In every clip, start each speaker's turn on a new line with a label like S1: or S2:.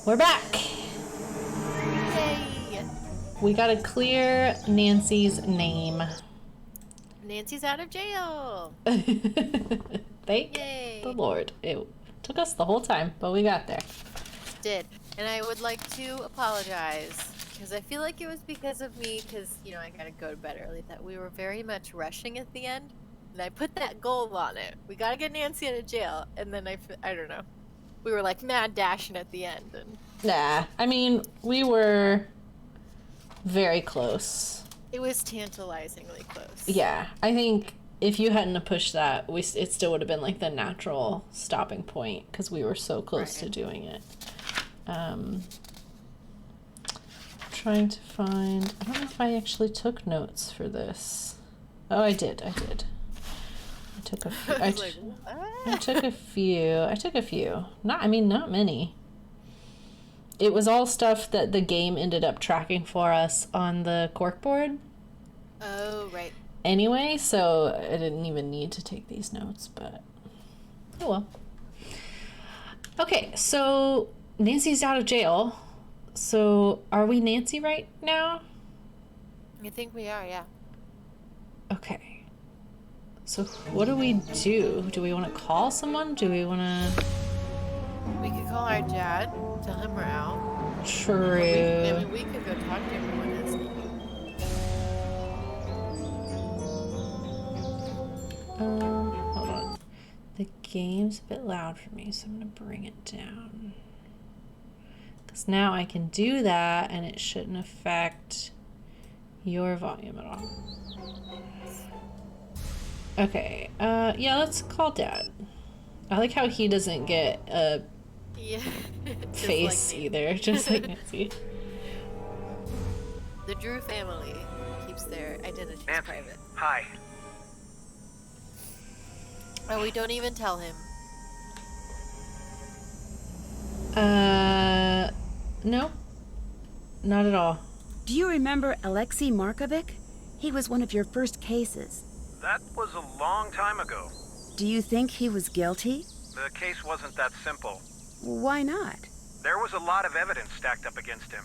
S1: We're back.
S2: Yay!
S1: We gotta clear Nancy's name.
S2: Nancy's out of jail.
S1: Thank
S2: Yay.
S1: the Lord. It took us the whole time, but we got there.
S2: Did. And I would like to apologize because I feel like it was because of me because, you know, I gotta go to bed early that we were very much rushing at the end. And I put that goal on it. We gotta get Nancy out of jail. And then I don't know. We were like mad dashing at the end. And
S1: Nah, I mean, we were very close.
S2: it was tantalizingly close.
S1: Yeah, I think if you hadn't have pushed that, it still would have been like the natural stopping point because we were so close to doing it. Trying to find, I don't know if I actually took notes for this. Oh, I did. I took a few. I took a few. Not many. It was all stuff that the game ended up tracking for us on the corkboard.
S2: Oh, right.
S1: Anyway, so I didn't even need to take these notes, but oh well. Okay, so Nancy's out of jail. So are we Nancy right now?
S2: I think we are, yeah.
S1: Okay. So what do we do? Do we want to call someone? Do we want to...
S2: We could call our dad, tell him we're out.
S1: True.
S2: Maybe we could go talk to everyone that's
S1: hold on. The game's a bit loud for me, so I'm going to bring it down. Because now I can do that, and it shouldn't affect your volume at all. Okay, yeah, let's call Dad. I like how he doesn't get a face like either, just like Nancy.
S2: The Drew family keeps their identities private.
S3: Hi.
S2: Oh, we don't even tell him.
S1: No. Not at all.
S4: Do you remember Alexei Markovic? He was one of your first cases.
S3: That was a long time ago.
S4: Do you think he was guilty?
S3: The case wasn't that simple.
S4: Why not?
S3: There was a lot of evidence stacked up against him.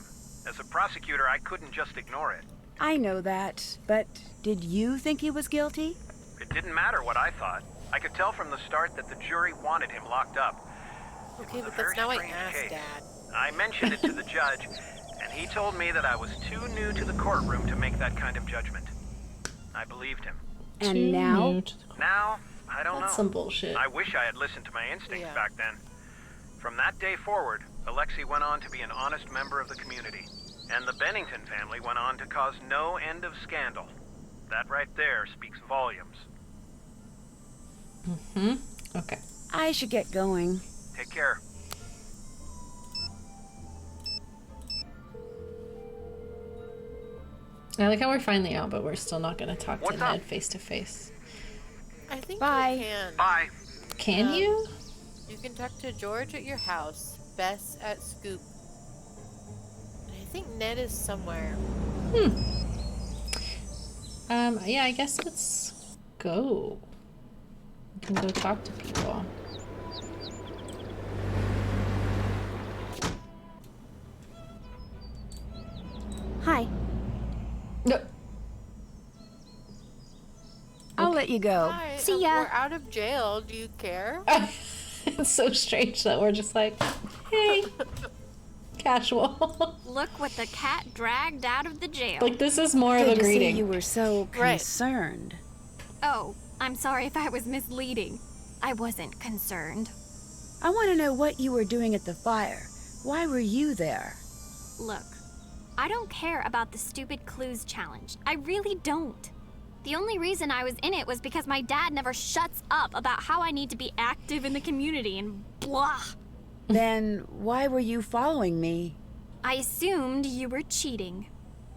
S3: As a prosecutor, I couldn't just ignore it.
S4: I know that, but did you think he was guilty?
S3: It didn't matter what I thought. I could tell from the start that the jury wanted him locked up.
S2: Okay, but that's not what I asked, Dad.
S3: I mentioned it to the judge, and he told me that I was too new to the courtroom to make that kind of judgment. I believed him.
S4: And now?
S3: Now, I don't know.
S1: That's some bullshit.
S3: I wish I had listened to my instincts back then. From that day forward, Alexei went on to be an honest member of the community. And the Bennington family went on to cause no end of scandal. That right there speaks volumes.
S1: Mm-hmm. Okay.
S4: I should get going.
S3: Take care.
S1: I like how we're finally out, but we're still not going to talk
S3: What's
S1: to
S3: up?
S1: Ned face to face.
S2: I think
S4: Bye.
S2: you can.
S3: Bye.
S1: Can you?
S2: You can talk to George at your house, Bess at Scoop. And I think Ned is somewhere.
S1: Yeah, I guess let's go. We can go talk to people.
S4: Hi.
S1: No.
S4: I'll let you go.
S2: Hi,
S4: See ya.
S2: We're out of jail. Do you care?
S1: It's so strange that we're just like, hey, casual.
S5: Look what the cat dragged out of the jail.
S1: Like, this is more
S4: Good
S1: of a
S4: to
S1: greeting.
S4: see you were so
S2: Right.
S4: concerned.
S5: Oh, I'm sorry if I was misleading. I wasn't concerned.
S4: I want to know what you were doing at the fire. Why were you there?
S5: Look, I don't care about the stupid clues challenge. I really don't. The only reason I was in it was because my dad never shuts up about how I need to be active in the community and blah.
S4: Then why were you following me?
S5: I assumed you were cheating.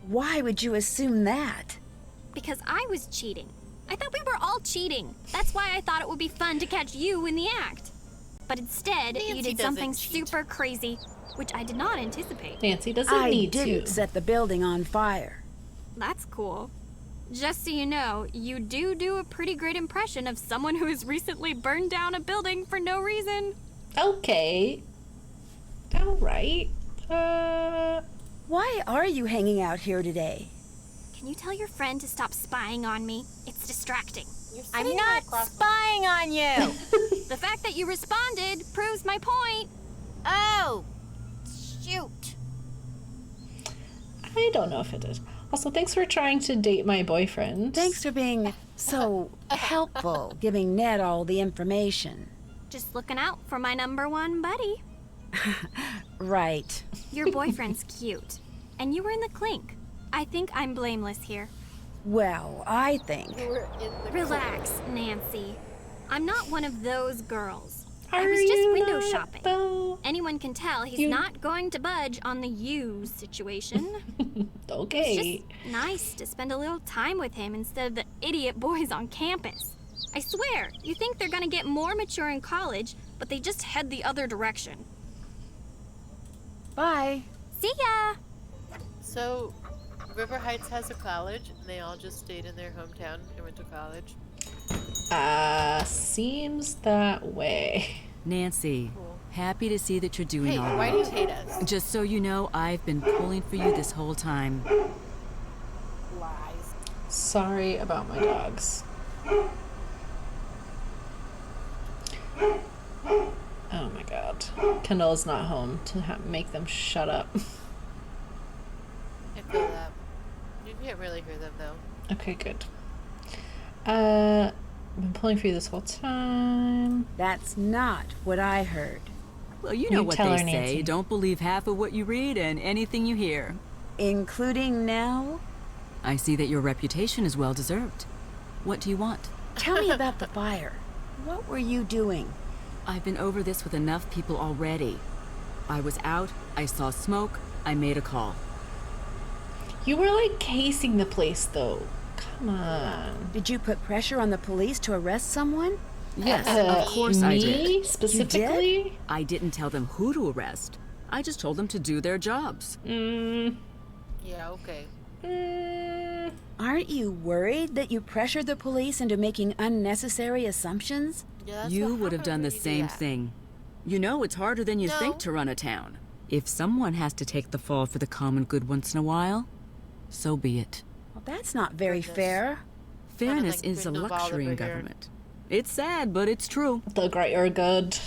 S4: Why would you assume that?
S5: Because I was cheating. I thought we were all cheating. That's why I thought it would be fun to catch you in the act. But instead,
S2: Nancy
S5: you did
S2: doesn't
S5: something
S2: cheat.
S5: super crazy, which I did not anticipate.
S1: Nancy doesn't
S4: I
S1: need
S4: didn't
S1: to.
S4: set the building on fire.
S5: That's cool. Just so you know, you do a pretty great impression of someone who has recently burned down a building for no reason.
S1: Okay. All right.
S4: Why are you hanging out here today?
S5: Can you tell your friend to stop spying on me? It's distracting.
S2: I'm not
S6: Spying on you!
S5: The fact that you responded proves my point.
S6: Oh! Shoot!
S1: I don't know if it is. Also, thanks for trying to date my boyfriend.
S4: Thanks for being so helpful, giving Ned all the information.
S5: Just looking out for my #1 buddy.
S4: Right.
S5: Your boyfriend's cute. And you were in the clink. I think I'm blameless here.
S4: Well, I think...
S2: You were in the
S5: Relax, Nancy. I'm not one of those girls. I
S1: Are
S5: was just
S1: you
S5: window
S1: not,
S5: shopping.
S1: though?
S5: Anyone can tell he's
S1: You-
S5: not going to budge on the you situation.
S1: Okay.
S5: It's just nice to spend a little time with him instead of the idiot boys on campus. I swear, you think they're gonna get more mature in college, but they just head the other direction.
S4: Bye.
S5: See ya!
S2: So, River Heights has a college, and they all just stayed in their hometown and went to college.
S1: Seems that way.
S7: Nancy, happy to see that you're doing
S2: Hey,
S7: all
S2: why do
S7: right.
S2: you hate us?
S7: Just so you know, I've been pulling for you this whole time.
S2: Lies.
S1: Sorry about my dogs. Oh my god. Kendall's not home to make them shut up.
S2: I feel that. You can't really hear them, though.
S1: Okay, good. I've been pulling for you this whole time.
S4: That's not what I heard.
S7: Well, you know
S1: You
S7: what
S1: tell
S7: they
S1: her,
S7: say.
S1: Nancy.
S7: Don't believe half of what you read and anything you hear.
S4: Including now?
S7: I see that your reputation is well deserved. What do you want?
S4: Tell me about the fire. What were you doing?
S7: I've been over this with enough people already. I was out, I saw smoke, I made a call.
S1: You were like casing the place though. Come on.
S4: Did you put pressure on the police to arrest someone?
S7: Yes, of course I did.
S1: Me specifically?
S7: I didn't tell them who to arrest. I just told them to do their jobs.
S2: Yeah, okay.
S4: Aren't you worried that you pressured the police into making unnecessary assumptions?
S2: Yeah, that's
S7: You
S2: what
S7: would have
S2: happens
S7: done the
S2: when you do
S7: same
S2: that.
S7: thing. You know, it's harder than you
S2: No.
S7: think to run a town. If someone has to take the fall for the common good once in a while, so be it.
S4: Well, that's not very
S2: Goodness.
S4: fair.
S7: Fairness
S2: like
S7: is a
S2: Grindelwald
S7: luxury in
S2: over here.
S7: government. It's sad, but it's true.
S1: The greater good.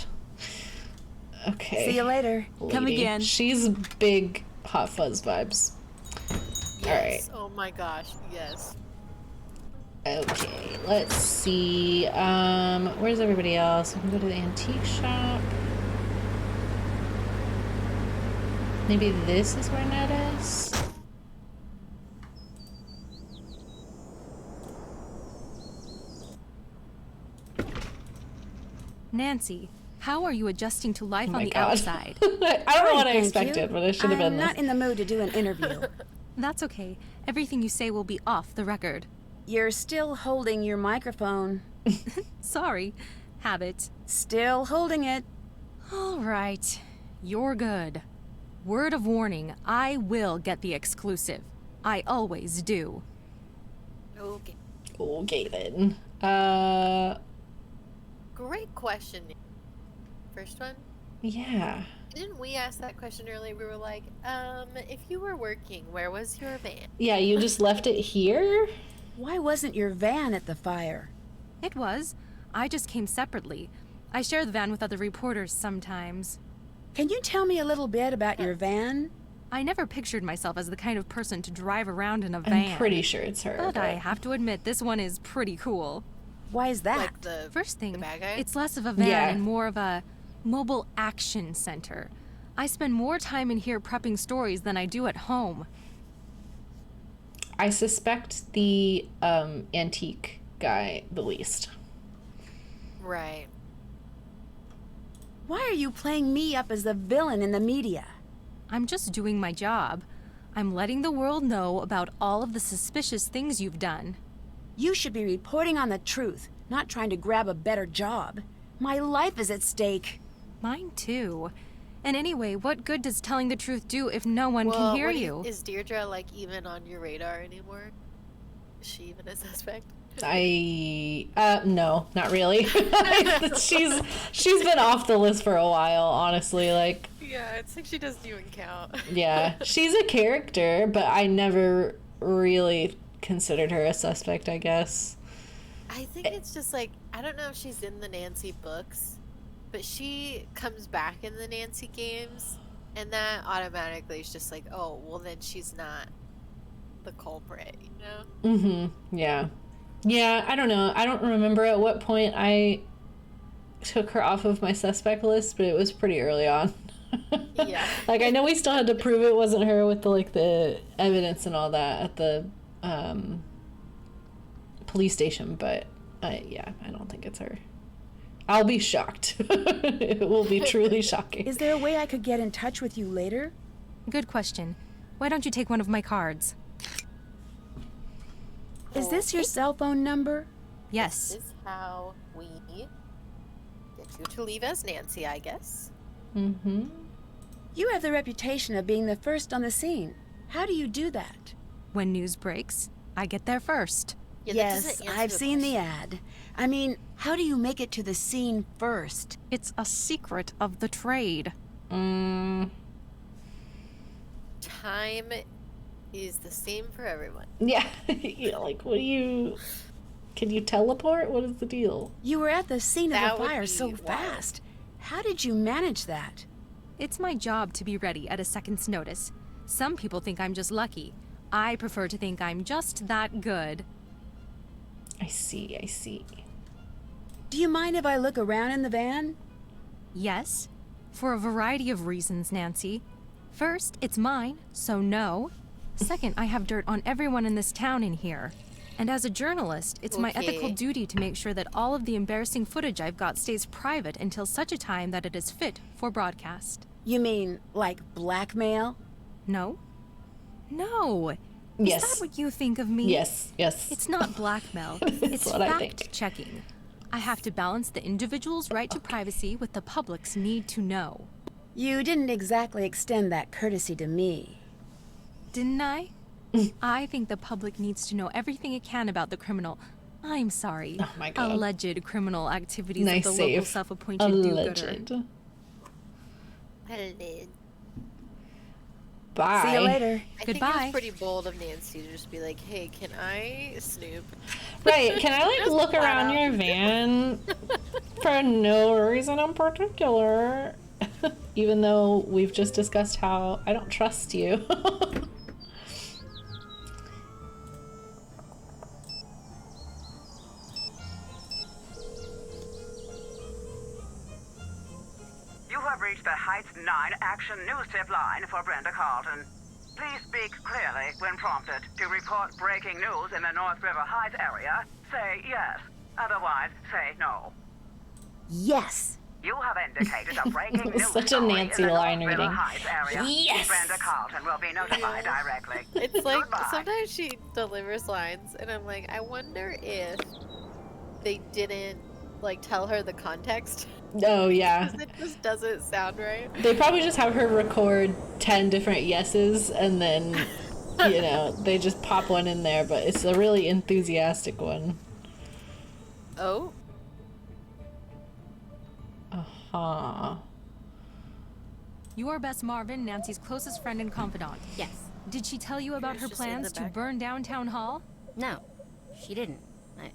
S1: Okay.
S4: See you later.
S7: Come
S1: lady.
S7: again.
S1: She's big Hot Fuzz vibes.
S2: Yes. Oh my gosh, yes.
S1: Okay, let's see. Where's everybody else? We can go to the antique shop. Maybe this is where Ned is?
S8: Nancy, how are you adjusting to life
S1: Oh
S8: on
S1: my
S8: the
S1: God.
S8: outside?
S1: I don't know what I
S4: Thank
S1: expected,
S4: you.
S1: but it should have been
S4: I'm
S1: this.
S4: not in the mood to do an interview.
S8: That's okay. Everything you say will be off the record.
S4: You're still holding your microphone.
S8: Sorry. Habit.
S4: Still holding it.
S8: All right. You're good. Word of warning, I will get the exclusive. I always do.
S2: Okay.
S1: Okay then.
S2: Great question. First one.
S1: Yeah.
S2: Didn't we ask that question earlier? We were like, if you were working, where was your van?
S1: Yeah, you just left it here?
S4: Why wasn't your van at the fire?
S8: It was. I just came separately. I share the van with other reporters sometimes.
S4: Can you tell me a little bit about your van?
S8: I never pictured myself as the kind of person to drive around in a van.
S1: I'm pretty sure it's her.
S8: But I have to admit, this one is pretty cool.
S4: Why is that?
S2: Like the
S8: First
S2: the
S8: thing,
S2: bad guy?
S8: it's less of a van
S1: Yeah.
S8: and more of a mobile action center. I spend more time in here prepping stories than I do at home.
S1: I suspect the antique guy the least.
S2: right.
S4: Why are you playing me up as the villain in the media?
S8: I'm just doing my job. I'm letting the world know about all of the suspicious things you've done.
S4: You should be reporting on the truth, not trying to grab a better job. My life is at stake.
S8: Mine too. And anyway, what good does telling the truth do if no one can hear
S2: what do
S8: you?
S2: Is Deirdre like even on your radar anymore? Is she even a suspect?
S1: No, not really. she's been off the list for a while, honestly. Like,
S2: Yeah, it's like she doesn't even count.
S1: yeah, she's a character, but I never really considered her a suspect, I guess.
S2: I think it's just like, I don't know if she's in the Nancy books, but she comes back in the Nancy games, and that automatically is just like, oh, well then she's not the culprit, you know?
S1: Mm-hmm. Yeah. Yeah, I don't know. I don't remember at what point I took her off of my suspect list, but it was pretty early on.
S2: Yeah.
S1: Like, I know we still had to prove it wasn't her with the evidence and all that at the police station, but yeah, I don't think it's her. I'll be shocked. It will be truly shocking.
S4: Is there a way I could get in touch with you later?
S8: Good question. Why don't you take one of my cards?
S4: Is this your cell phone number?
S8: Yes.
S2: This is how we get you to leave as Nancy, I guess.
S1: Mm-hmm.
S4: You have the reputation of being the first on the scene. How do you do that?
S8: When news breaks, I get there first.
S2: Yeah, that
S4: Yes,
S2: doesn't answer
S4: I've
S2: the
S4: seen the
S2: question.
S4: ad. I mean, how do you make it to the scene first?
S8: It's a secret of the trade.
S2: Time is the same for everyone.
S1: Yeah. Yeah, like, what do you... Can you teleport? What is the deal?
S4: You were at the scene
S2: That
S4: of the
S2: would
S4: fire
S2: be
S4: so
S2: wild.
S4: fast. How did you manage that?
S8: It's my job to be ready at a second's notice. Some people think I'm just lucky. I prefer to think I'm just that good.
S1: I see.
S4: Do you mind if I look around in the van?
S8: Yes, for a variety of reasons, Nancy. First, it's mine, so no. Second, I have dirt on everyone in this town in here. And as a journalist, it's my ethical
S2: Okay.
S8: duty to make sure that all of the embarrassing footage I've got stays private until such a time that it is fit for broadcast.
S4: You mean, like blackmail?
S8: No? No!
S1: Yes.
S8: Is that what you think of me?
S1: Yes.
S8: It's not blackmail.
S1: That's
S8: It's
S1: what I think.
S8: fact-checking. I have to balance the individual's right to privacy with the public's need to know.
S4: You didn't exactly extend that courtesy to me.
S8: Didn't I? I think the public needs to know everything it can about the criminal. I'm sorry.
S1: Oh my God.
S8: Alleged criminal activities
S1: Nice
S8: of the local
S1: save.
S8: self-appointed do-gooder.
S1: Alleged.
S2: Alleged.
S1: Bye.
S4: See you later.
S2: I think it
S8: Goodbye.
S2: was pretty bold of Nancy to just be like, hey, can I snoop?
S1: Right, can I, like,
S2: Just
S1: look
S2: flat
S1: around
S2: out.
S1: your van for no reason in particular? Even though we've just discussed how I don't trust you.
S9: You have reached the Heights 9 Action News Tip line for Brenda Carlton. Please speak clearly when prompted. To report breaking news in the North River Heights area, say yes. Otherwise, say no.
S4: Yes.
S9: You have indicated a breaking
S1: It was
S9: news
S1: such a
S9: story
S1: Nancy
S9: in the
S1: line
S9: North River
S1: reading.
S9: Heights area.
S1: Yes!
S9: Brenda Carlton will be notified directly.
S2: It's like,
S9: Goodbye.
S2: sometimes she delivers lines, and I'm like, I wonder if they didn't, like, tell her the context.
S1: Oh, yeah.
S2: Because it just doesn't sound right.
S1: They probably just have her record 10 different yeses and then, you know, they just pop one in there, but it's a really enthusiastic one.
S2: Oh?
S1: Uh-huh.
S8: You are Bess Marvin, Nancy's closest friend and confidant.
S6: Yes.
S8: Did she tell you about
S2: Here's
S8: her
S2: just in the
S8: plans to
S2: back.
S8: burn down Town Hall?
S6: No, she didn't.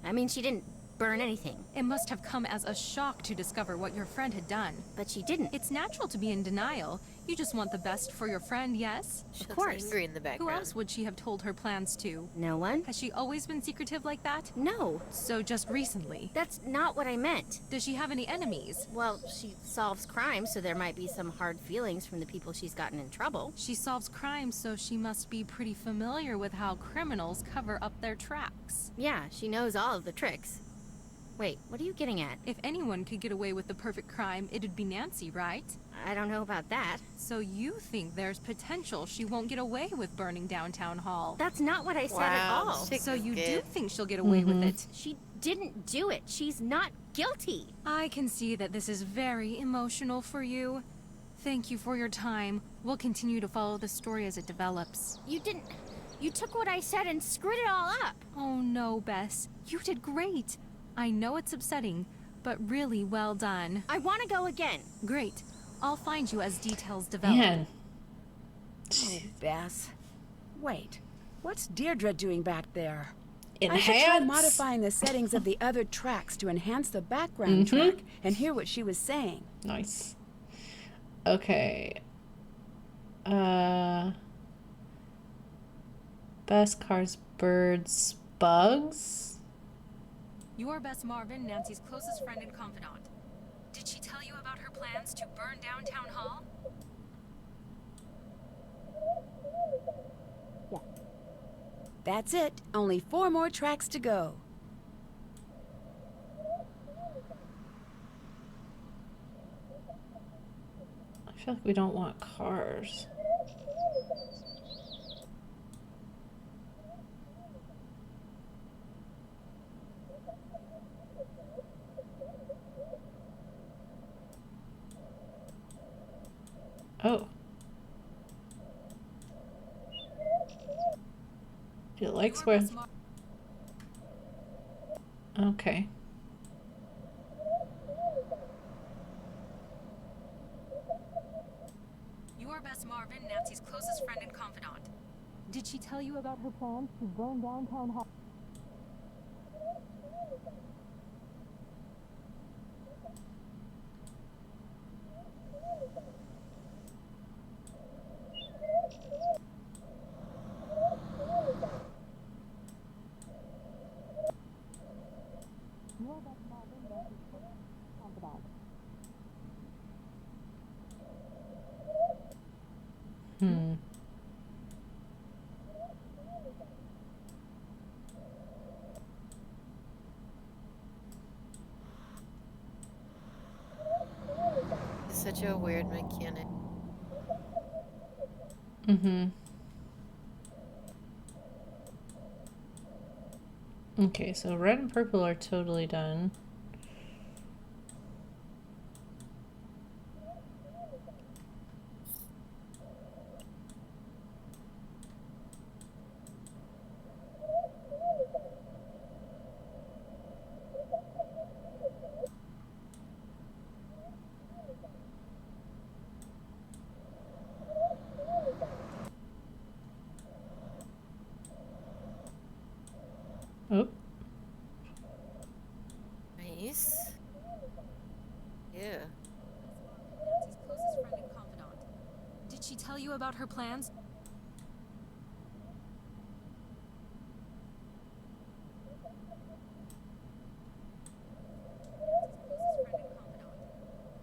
S6: I mean, she didn't burn anything,
S8: It must have come as a shock to discover what your friend had done.
S6: but she didn't.
S8: It's natural to be in denial. You just want the best for your friend, yes?
S2: She looks
S6: course.
S2: angry in the
S8: Who
S2: background.
S8: else would she have told her plans to?
S6: No one?
S8: Has she always been secretive like that?
S6: No,
S8: So just recently.
S6: that's not what I meant.
S8: Does she have any enemies?
S6: Well, she solves crimes, so there might be some hard feelings from the people she's gotten in trouble.
S8: She solves crimes, so she must be pretty familiar with how criminals cover up their tracks.
S6: Yeah, she knows all of the tricks. Wait, what are you getting at?
S8: If anyone could get away with the perfect crime, it'd be Nancy, right?
S6: I don't know about that.
S8: So you think there's potential she won't get away with burning down Town Hall?
S6: That's not what I said at
S2: Wow,
S6: all.
S2: this chick
S8: So
S2: is
S8: you do
S2: good.
S8: think she'll get away with it?
S6: She didn't do it. She's not guilty.
S8: I can see that this is very emotional for you. Thank you for your time. We'll continue to follow the story as it develops.
S6: You didn't. You took what I said and screwed it all up.
S8: Oh no, Bess. You did great. I know it's upsetting, but really well done.
S6: I want to go again.
S8: Great. I'll find you as details develop.
S1: Man.
S4: Oh, Bess. Wait. What's Deirdre doing back there?
S1: Enhance.
S4: I should try modifying the settings of the other tracks to enhance the background track and hear what she was saying.
S1: Nice. Okay. Best cars, birds, bugs.
S8: Your Bess Marvin, Nancy's closest friend and confidant. Did she tell you about her plans to burn down Town Hall?
S4: Yeah. That's it. Only 4 more tracks to go.
S1: I feel like we don't want cars. Oh. She likes where... Okay.
S8: Your Bess Marvin, Nancy's closest friend and confidant. Did she tell you about her plans to burn down Town Hall? Your Bess Marvin, Nancy's closest confidant.
S2: It's such a weird mechanic.
S1: Okay, so red and purple are totally done. Oh.
S2: Nice. Yeah.
S8: Nancy's closest friend and confidant. Did she tell you about her plans?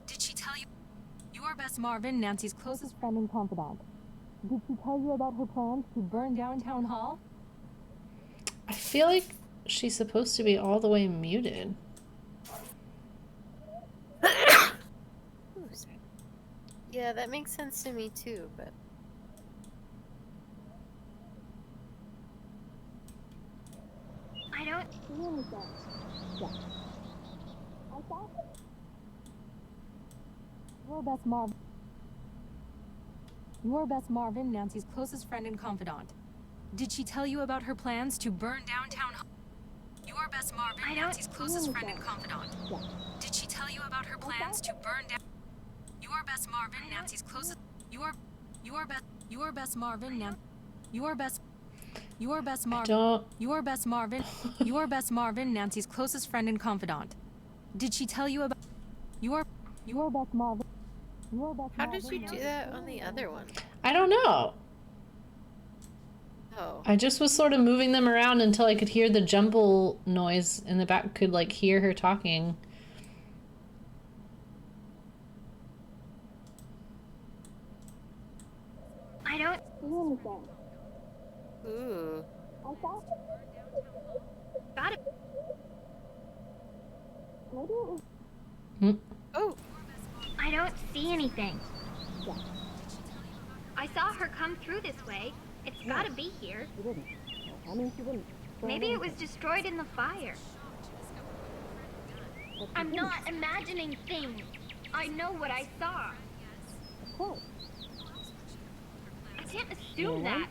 S8: Did she tell you? Your Bess Marvin, Nancy's closest friend and confidant. Did she tell you about her plans to burn down Town Hall?
S1: I feel like she's supposed to be all the way muted.
S2: Ooh, sorry. Yeah, that makes sense to me too, but...
S5: I don't see anything. Yeah. I thought...
S8: Your Bess Marvin, Nancy's closest friend and confidant. Did she tell you about her plans to burn down Town Hall? Your Bess Marvin, Nancy's closest friend and confidant. Yeah. Did she tell you about her plans to burn down? Your Bess Marvin, Nancy's closest. Your Bess Marvin, Your Bess Marvin, Nancy's closest friend and confidant. Did she tell you about your Bess Marvin?
S2: How did you do that on the other one?
S1: I don't know.
S2: Oh.
S1: I just was sort of moving them around until I could hear the jumble noise in the back, could like hear her talking.
S5: I don't see anything.
S2: Ooh.
S5: I thought... Got it. Maybe it was...
S2: Oh.
S5: I don't see anything. Yeah. I saw her come through this way. It's gotta be here.
S10: She didn't. I mean, she didn't.
S5: Maybe it was destroyed in the fire. I'm not imagining things. I know what I saw.
S10: Of course.
S5: I can't assume that.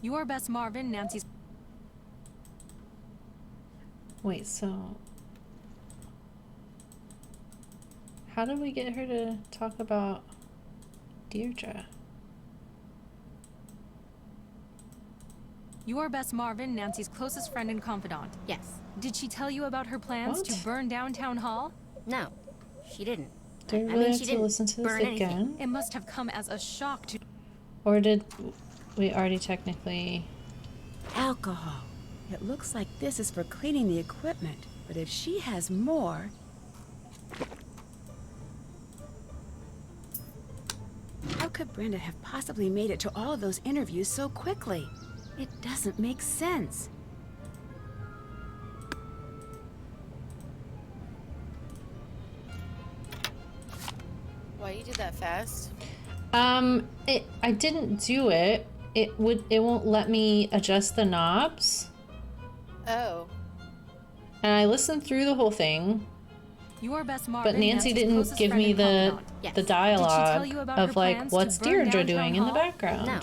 S8: Your best Marvin, Nancy's...
S1: Wait, so... How did we get her to talk about Deirdre?
S8: Your best Marvin, Nancy's closest friend and confidant.
S6: Yes.
S8: Did she tell you about her plans to burn down Town Hall?
S6: No, she didn't.
S1: Do we really have to listen to this again?
S8: It must have come as a shock to...
S1: Or did we already technically...
S4: Alcohol. It looks like this is for cleaning the equipment, but if she has more... How could Brenda have possibly made it to all of those interviews so quickly? It doesn't make sense.
S2: Why you did that fast?
S1: I didn't do it. It won't let me adjust the knobs.
S2: Oh.
S1: And I listened through the whole thing.
S8: Your best Marvin,
S1: But Nancy didn't give me the dialogue of like, what's Deirdre doing in the background?
S6: No,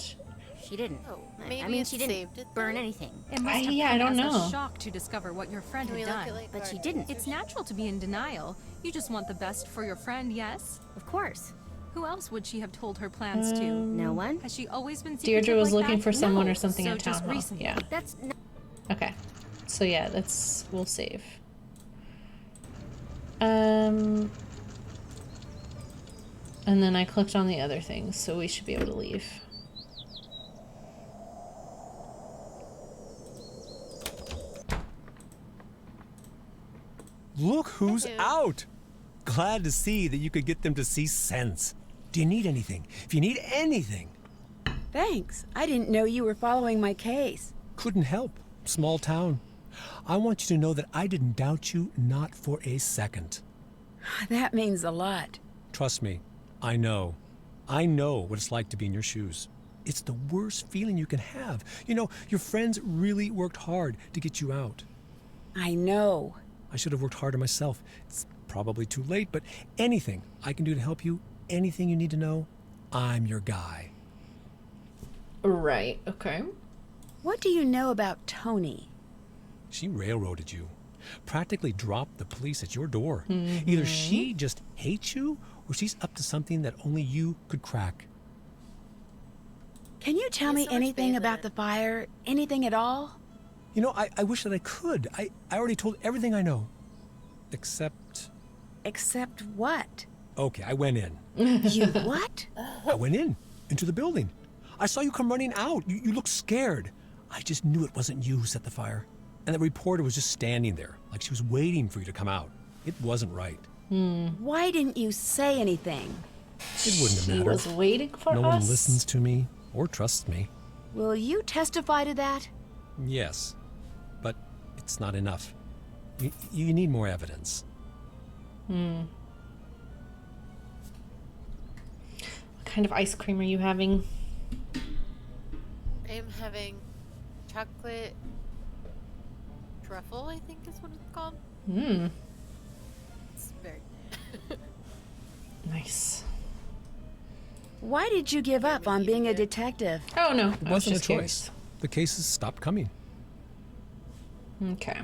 S6: she didn't.
S2: Oh,
S6: I
S2: maybe
S6: mean,
S2: it
S6: she didn't
S2: saved it
S6: burn
S2: then?
S6: anything.
S8: It must have
S1: I
S8: come
S1: don't
S8: as
S1: know.
S8: a shock to discover what your friend
S2: Can we
S8: had
S2: look
S8: done.
S2: at, like,
S6: But she
S2: Guardians
S6: didn't.
S2: or
S8: It's natural to be in denial. You just want the best for your friend, yes?
S6: Of course.
S8: Who else would she have told her plans to?
S6: No one?
S8: Has she always been secretive
S1: Deirdre was
S8: like
S1: looking
S8: that?
S1: for someone
S8: No.
S1: or something
S8: So
S1: at Town
S8: just
S1: Hall.
S8: recently.
S1: Yeah.
S6: That's not...
S1: Okay. So yeah, we'll save. And then I clicked on the other things, so we should be able to leave.
S11: Look who's out! Glad to see that you could get them to see sense. Do you need anything? If you need anything.
S4: Thanks. I didn't know you were following my case.
S11: Couldn't help. Small town. I want you to know that I didn't doubt you, not for a second.
S4: That means a lot.
S11: Trust me, I know. I know what it's like to be in your shoes. It's the worst feeling you can have. You know, your friends really worked hard to get you out.
S4: I know.
S11: I should have worked harder myself. It's probably too late, but anything I can do to help you, anything you need to know, I'm your guy.
S1: Right, okay.
S4: What do you know about Tony?
S11: She railroaded you. Practically dropped the police at your door. Either she just hates you, or she's up to something that only you could crack.
S4: Can you tell me anything about the fire? Anything at all?
S11: You know, I wish that I could. I already told everything I know. Except...
S4: Except what?
S11: Okay, I went in.
S4: You what?
S11: I went into the building. I saw you come running out. You looked scared. I just knew it wasn't you who set the fire. And the reporter was just standing there, like she was waiting for you to come out. It wasn't right.
S4: Why didn't you say anything?
S11: It wouldn't have mattered.
S1: She was waiting for us?
S11: No one listens to me or trusts me.
S4: Will you testify to that?
S11: Yes, but it's not enough. You need more evidence.
S1: What kind of ice cream are you having?
S2: I'm having chocolate truffle, I think is what it's called. It's very
S1: Nice.
S4: Why did you give up on being a detective?
S1: Oh no,
S11: It
S1: I was
S11: wasn't a
S1: just
S11: choice.
S1: curious.
S11: The cases stopped coming.
S1: Okay.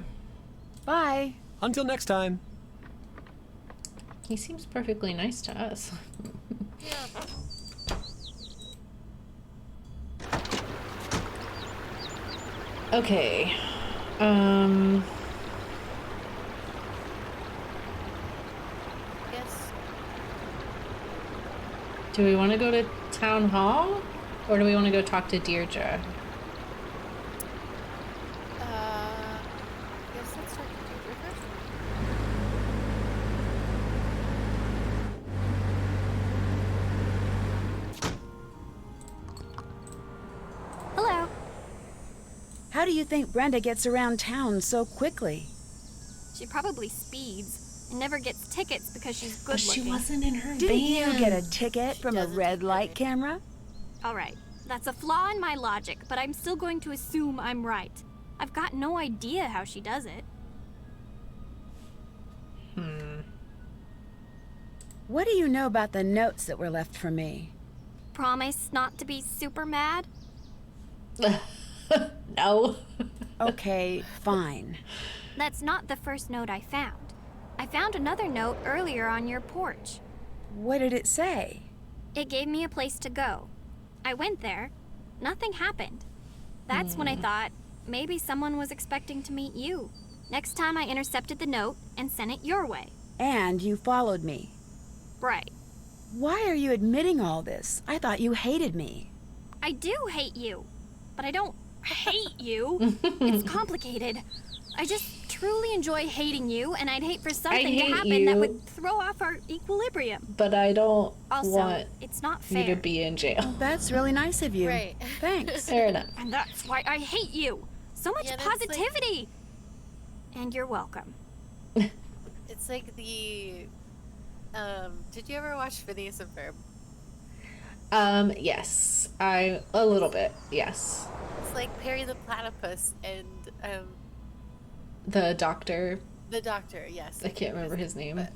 S4: Bye.
S11: Until next time.
S1: He seems perfectly nice to us.
S2: Yeah.
S1: Okay.
S2: Yes.
S1: Do we want to go to Town Hall? Or do we want to go talk to Deirdre?
S2: Guess let's start to do river.
S5: Hello.
S4: How do you think Brenda gets around town so quickly?
S5: She probably speeds and never gets tickets because she's good
S1: But she
S5: looking.
S1: wasn't in her
S4: Didn't
S1: van.
S4: you get a ticket from a
S2: doesn't
S4: red
S2: take
S4: light
S2: any.
S4: camera?
S5: All right, that's a flaw in my logic, but I'm still going to assume I'm right. I've got no idea how she does it.
S4: What do you know about the notes that were left for me?
S5: Promise not to be super mad?
S1: No.
S4: Okay, fine.
S5: That's not the first note I found. I found another note earlier on your porch.
S4: What did it say?
S5: It gave me a place to go. I went there. Nothing happened. That's when I thought maybe someone was expecting to meet you. Next time I intercepted the note and sent it your way.
S4: And you followed me.
S5: Right.
S4: Why are you admitting all this? I thought you hated me.
S5: I do hate you. But I don't hate you. It's complicated. I just truly enjoy hating you, and I'd hate for something to happen that would throw off our equilibrium.
S1: But I don't want
S5: it's not fair.
S1: you to be in jail.
S4: Well, that's really nice of you.
S2: Right.
S4: Thanks.
S1: Fair enough.
S5: And that's why I hate you. So much positivity. And you're welcome.
S2: It's like the did you ever watch Phineas and Ferb?
S1: Yes. A little bit, yes.
S2: It's like Perry the Platypus and
S1: The doctor.
S2: the doctor, yes.
S1: I can't remember his name.
S2: But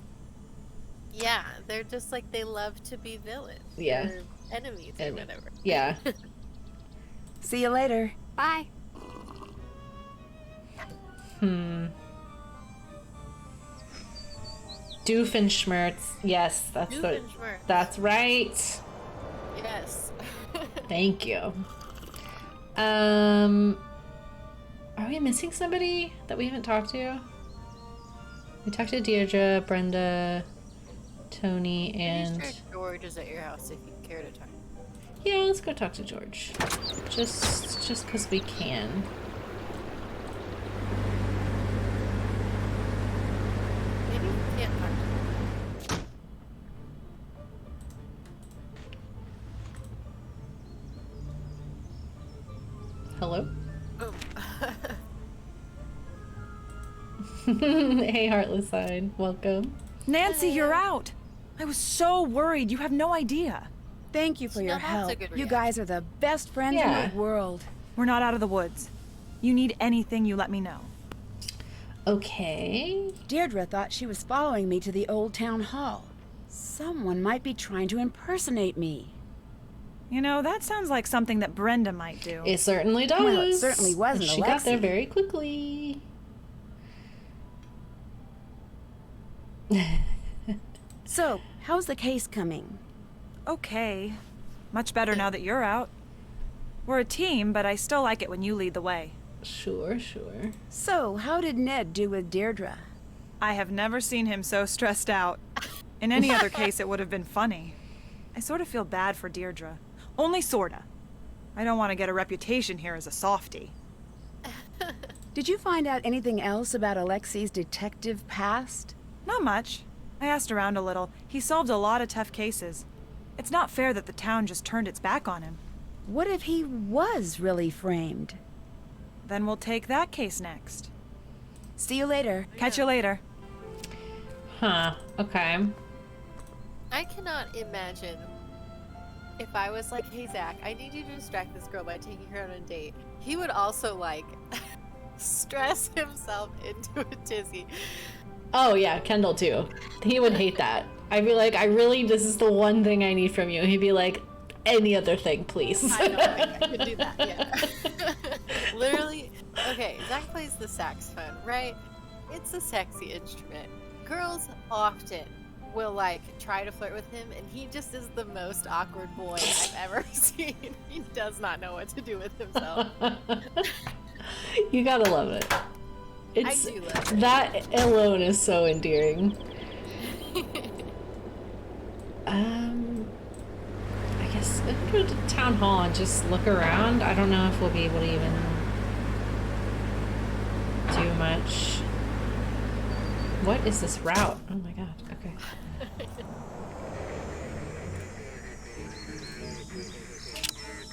S2: yeah, they're just like they love to be villains.
S1: Yeah.
S2: Or enemies or whatever.
S1: Yeah.
S4: See you later.
S5: Bye.
S1: Doofenshmirtz. Yes,
S2: Doofenshmirtz.
S1: that's right.
S2: Yes.
S1: Thank you. Are we missing somebody that we haven't talked to? We talked to Deirdre, Brenda, Tony, and
S2: George is at your house if you care to talk.
S1: yeah, let's go talk to George. Just because we can.
S2: Maybe you can't talk to him.
S1: Hello?
S2: Oh.
S1: Hey, Heartless Side. Welcome.
S12: Nancy, you're out. I was so worried. You have no idea.
S4: Thank you for your
S2: that's a
S4: help.
S2: good
S4: You
S2: reaction.
S4: guys are the best friends
S1: Yeah.
S4: in the world.
S12: We're not out of the woods. You need anything, you let me know.
S1: Okay.
S4: Deirdre thought she was following me to the old town hall. Someone might be trying to impersonate me.
S12: You know, that sounds like something that Brenda might do.
S1: It certainly does.
S4: Well, it certainly wasn't
S1: She got there
S4: Alexi.
S1: very quickly.
S4: So, how's the case coming?
S12: Okay. Much better now that you're out. We're a team, but I still like it when you lead the way.
S1: Sure, sure.
S4: So, how did Ned do with Deirdre?
S12: I have never seen him so stressed out. In any other case, it would have been funny. I sort of feel bad for Deirdre. Only sorta. I don't want to get a reputation here as a softie.
S4: Did you find out anything else about Alexi's detective past?
S12: Not much. I asked around a little. He solved a lot of tough cases. It's not fair that the town just turned its back on him.
S4: What if he was really framed?
S12: Then we'll take that case next.
S4: See you later.
S12: Catch you later.
S1: Huh. Okay.
S2: I cannot imagine if I was like, hey Zach, I need you to distract this girl by taking her on a date. He would also like stress himself into a tizzy.
S1: Oh yeah, Kendall too. He would hate that. I'd be like, this is the one thing I need from you. He'd be like, any other thing, please.
S2: I know, I could do that, yeah. Literally, okay, Zach plays the saxophone, right? It's a sexy instrument. Girls often will like try to flirt with him, and he just is the most awkward boy I've ever seen. He does not know what to do with himself.
S1: You gotta love it.
S2: I do love it.
S1: That alone is so endearing. I guess let's go to town hall and just look around. I don't know if we'll be able to even do much. What is this route? Oh my god, okay.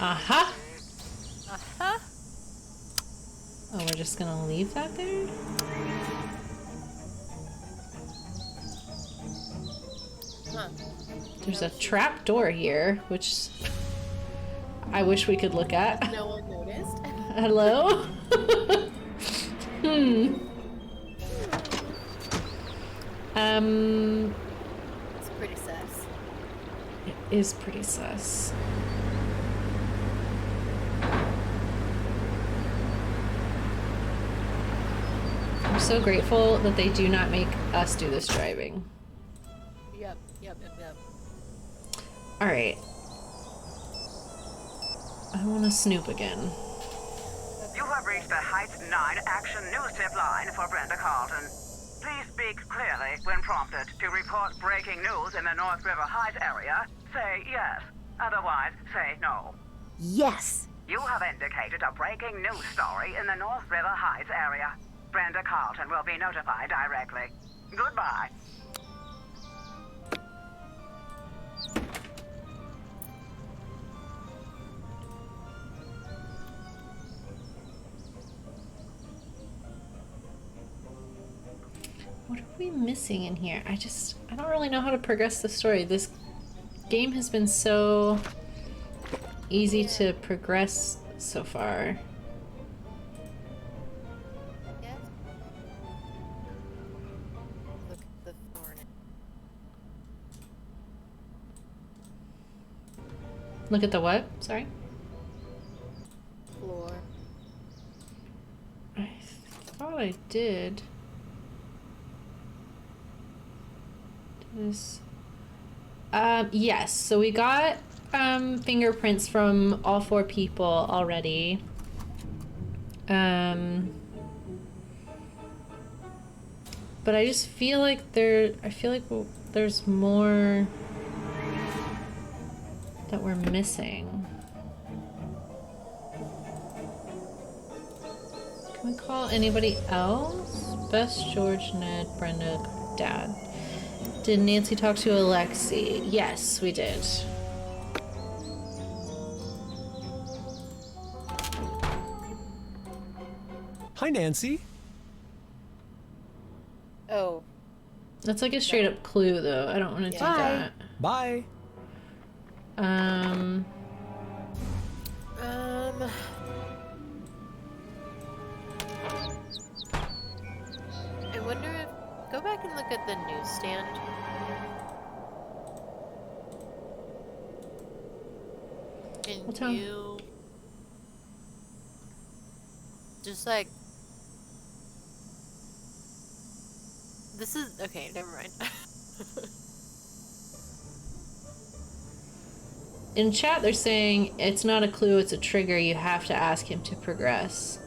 S1: Aha!
S2: Uh-huh.
S1: Oh, we're just gonna leave that there?
S2: Huh.
S1: There's a trap door here, which I wish we could look at.
S2: No one noticed.
S1: Hello?
S2: It's pretty sus.
S1: It is pretty sus. so grateful that they do not make us do this driving.
S2: Yep.
S1: Alright. I want to snoop again.
S9: You have reached the Heights 9 Action News Tip line for Brenda Carlton. Please speak clearly when prompted. To report breaking news in the North River Heights area, say yes. Otherwise, say no.
S4: Yes.
S9: You have indicated a breaking news story in the North River Heights area. Brenda Carlton will be notified directly. Goodbye.
S1: What are we missing in here? I don't really know how to progress the story. This game has been so easy to progress so far.
S2: Yes. Look at the thorn.
S1: Look at the what? Sorry?
S2: Floor.
S1: I thought I did. Yes, so we got fingerprints from all 4 people already. But I just feel like there's more that we're missing. Can we call anybody else? Bess, George, Ned, Brenda, Dad. Did Nancy talk to Alexi? Yes, we did.
S11: Hi, Nancy.
S2: Oh.
S1: That's like a straight up clue, though. I don't want to do that.
S11: Bye.
S2: I wonder if... Go back and look at the newsstand. And you... Just like... This is... Okay, never mind.
S1: In chat, they're saying it's not a clue, it's a trigger. You have to ask him to progress.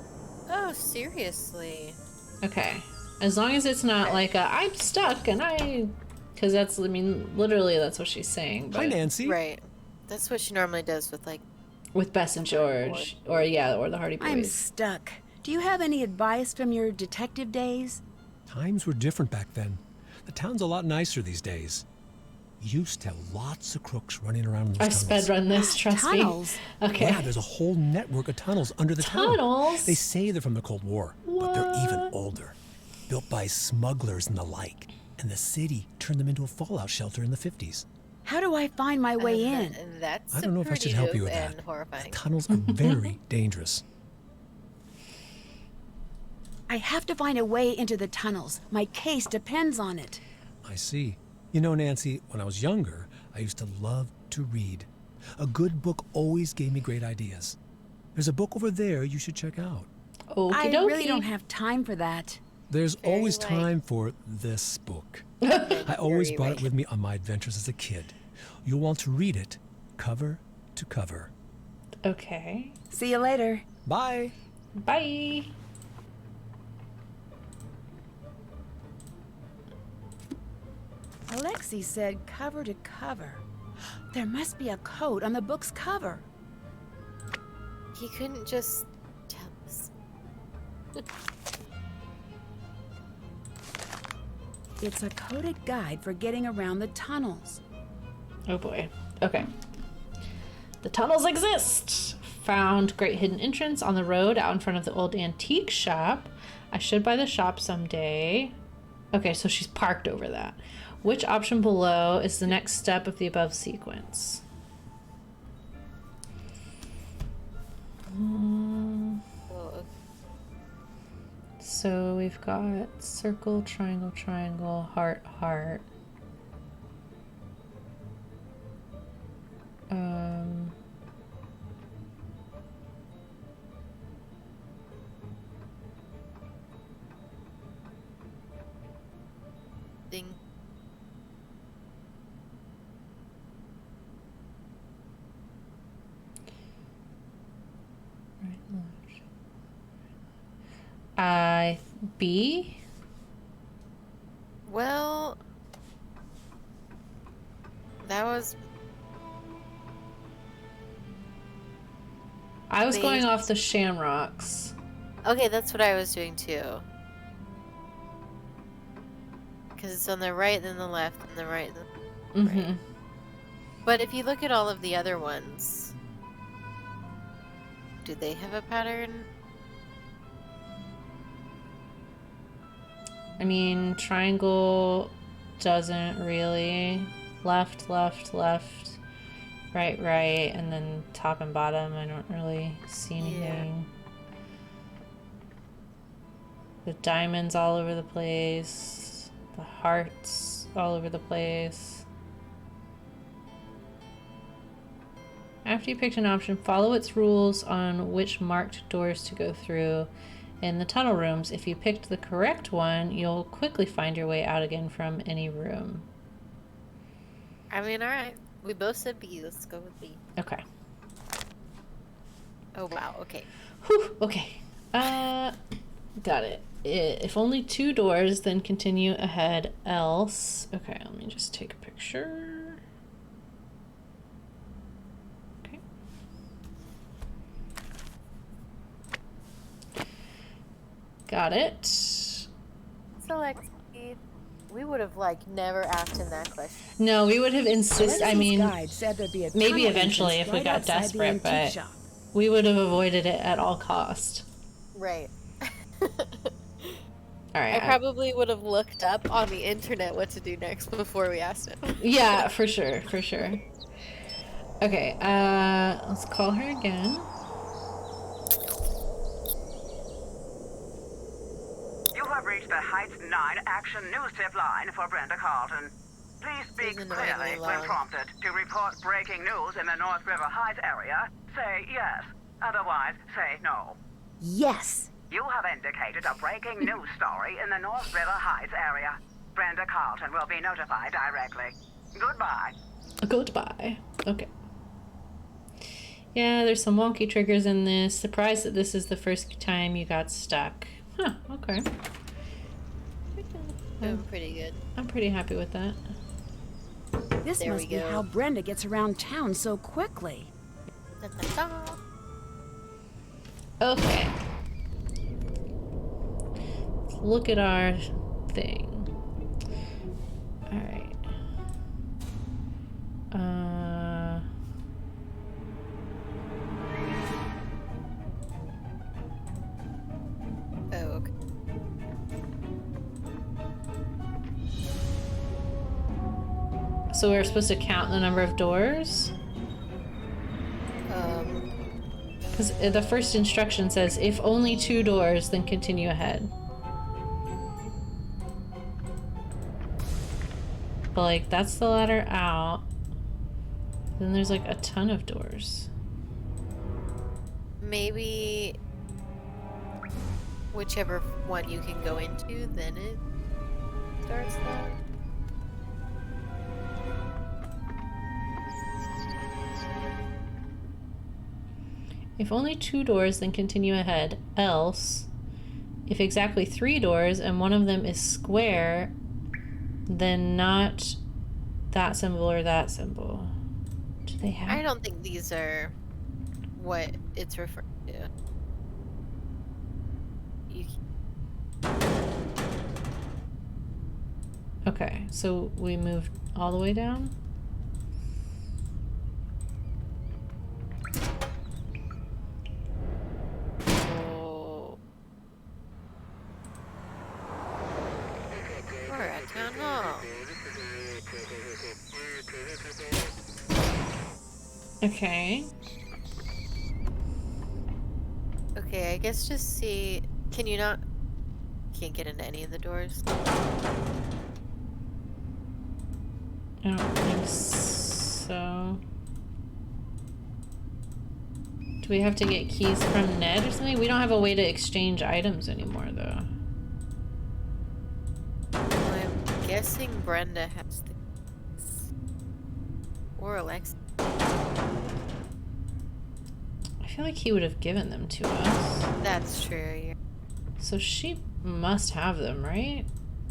S2: Oh, seriously?
S1: Okay. As long as it's not like a, I'm stuck and I... Because that's, I mean, literally that's what she's saying. But...
S11: Hi, Nancy.
S2: Right. That's what she normally does with, like...
S1: With Bess and George. Or, yeah, or the Hardy Boys.
S4: I'm stuck. Do you have any advice from your detective days?
S11: Times were different back then. The town's a lot nicer these days. You used to have lots of crooks running around in those tunnels.
S1: I sped run this, trust
S4: tunnels?
S1: me. Okay.
S11: Yeah, there's a whole network of tunnels under the town.
S1: Tunnels?
S11: They say they're from the Cold War, but they're even older. Built by smugglers and the like. And the city turned them into a fallout shelter in the 50s.
S4: How do I find my way in?
S2: That's
S11: I don't know if I should help you with that.
S2: Horrifying.
S11: The tunnels are very dangerous.
S4: I have to find a way into the tunnels. My case depends on it.
S11: I see. You know, Nancy, when I was younger, I used to love to read. A good book always gave me great ideas. There's a book over there you should check out.
S4: I really don't have time for that.
S11: There's always time for this book. I always brought it with me on my adventures as a kid. You'll want to read it cover to cover.
S1: Okay.
S4: See you later.
S11: Bye.
S1: Bye.
S4: Alexi said cover to cover. There must be a code on the book's cover.
S2: He couldn't just tell us.
S4: It's a coded guide for getting around the tunnels.
S1: Oh boy. Okay. The tunnels exist! Found great hidden entrance on the road out in front of the old antique shop. I should buy the shop someday. Okay, so she's parked over that. Which option below is the next step of the above sequence? So we've got circle, triangle, triangle, heart, heart. B?
S2: Well, that was...
S1: I was going off the Shamrocks.
S2: Okay, that's what I was doing too. Because it's on the right, then the left, and the right, then the right. But if you look at all of the other ones, do they have a pattern?
S1: I mean, triangle doesn't really. Left, left, left, right, right, and then top and bottom. I don't really see anything. The diamonds all over the place. The hearts all over the place. After you picked an option, follow its rules on which marked doors to go through in the tunnel rooms. If you picked the correct one, you'll quickly find your way out again from any room.
S2: I mean, alright. We both said B. Let's go with B.
S1: Okay.
S2: Oh, wow. Okay.
S1: Whew. Okay. Got it. If only 2 doors, then continue ahead, else... Okay, let me just take a picture. Okay. Got it.
S2: Select B. We would have, like, never asked him that question.
S1: No, we would have insisted... I mean,
S4: said there'd be a
S1: maybe eventually if we got desperate, but we would have avoided it at all cost.
S2: Right.
S1: Alright.
S2: I probably would have looked up on the internet what to do next before we asked him.
S1: Yeah, for sure, for sure. Okay, let's call her again.
S9: You have reached the Heights 9 Action News Tip line for Brenda Carlton. Please speak clearly when prompted. To report breaking news in the North River Heights area, say yes. Otherwise, say no.
S4: Yes.
S9: You have indicated a breaking news story in the North River Heights area. Brenda Carlton will be notified directly. Goodbye.
S1: Goodbye. Okay. Yeah, there's some wonky triggers in this. Surprised that this is the first time you got stuck. Huh, okay.
S2: Doing pretty good.
S1: I'm pretty happy with that.
S4: This
S2: There
S4: must
S2: we
S4: be
S2: go.
S4: how Brenda gets around town so quickly.
S2: Da, da, da.
S1: Okay. Let's look at our thing. Alright.
S2: Oh, okay.
S1: So we're supposed to count the number of doors? Because the first instruction says, if only 2 doors, then continue ahead. But, like, that's the ladder out. Then there's, like, a ton of doors.
S2: Maybe whichever one you can go into, then it starts that.
S1: If only 2 doors, then continue ahead. Else, if exactly 3 doors and one of them is square, then not that symbol or that symbol. Do they have?
S2: I don't think these are what it's referring to.
S1: Okay, so we moved all the way down?
S2: Oh. We're at town hall.
S1: Okay.
S2: Okay, I guess just see. Can you not? Can't get into any of the doors.
S1: I don't think so. Do we have to get keys from Ned or something? We don't have a way to exchange items anymore, though.
S2: Well, I'm guessing Brenda has the keys. Or Alexa.
S1: I feel like he would have given them to us.
S2: That's true. Yeah.
S1: So she must have them, right?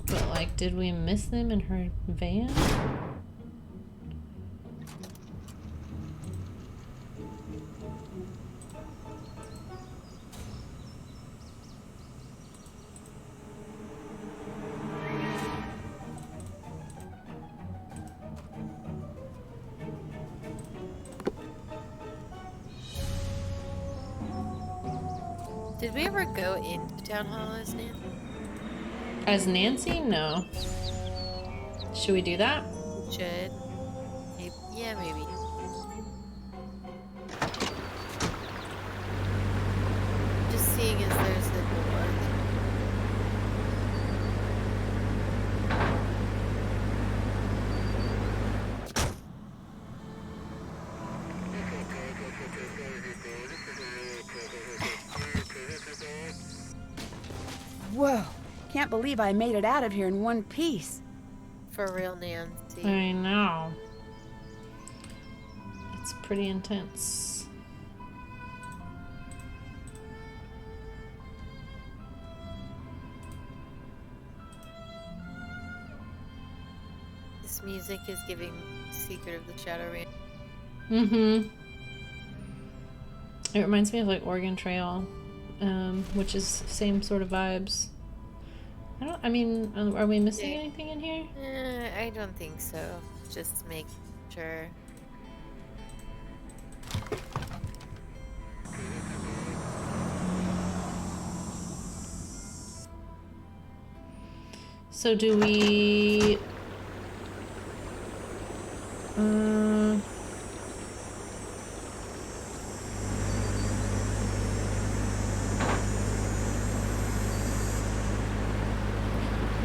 S1: But, like, did we miss them in her van?
S2: Did we ever go into town hall as Nancy?
S1: As Nancy? No. Should we do that?
S2: Should. Maybe. Yeah, maybe. Just seeing as there's the door.
S4: Whoa. Can't believe I made it out of here in one piece.
S2: For real, Nancy.
S1: I know. It's pretty intense.
S2: This music is giving Secret of the Shadow Rain.
S1: Mm-hmm. It reminds me of like Oregon Trail, which is same sort of vibes. I mean, are we missing anything in here?
S2: I don't think so. Just make sure.
S1: So do we...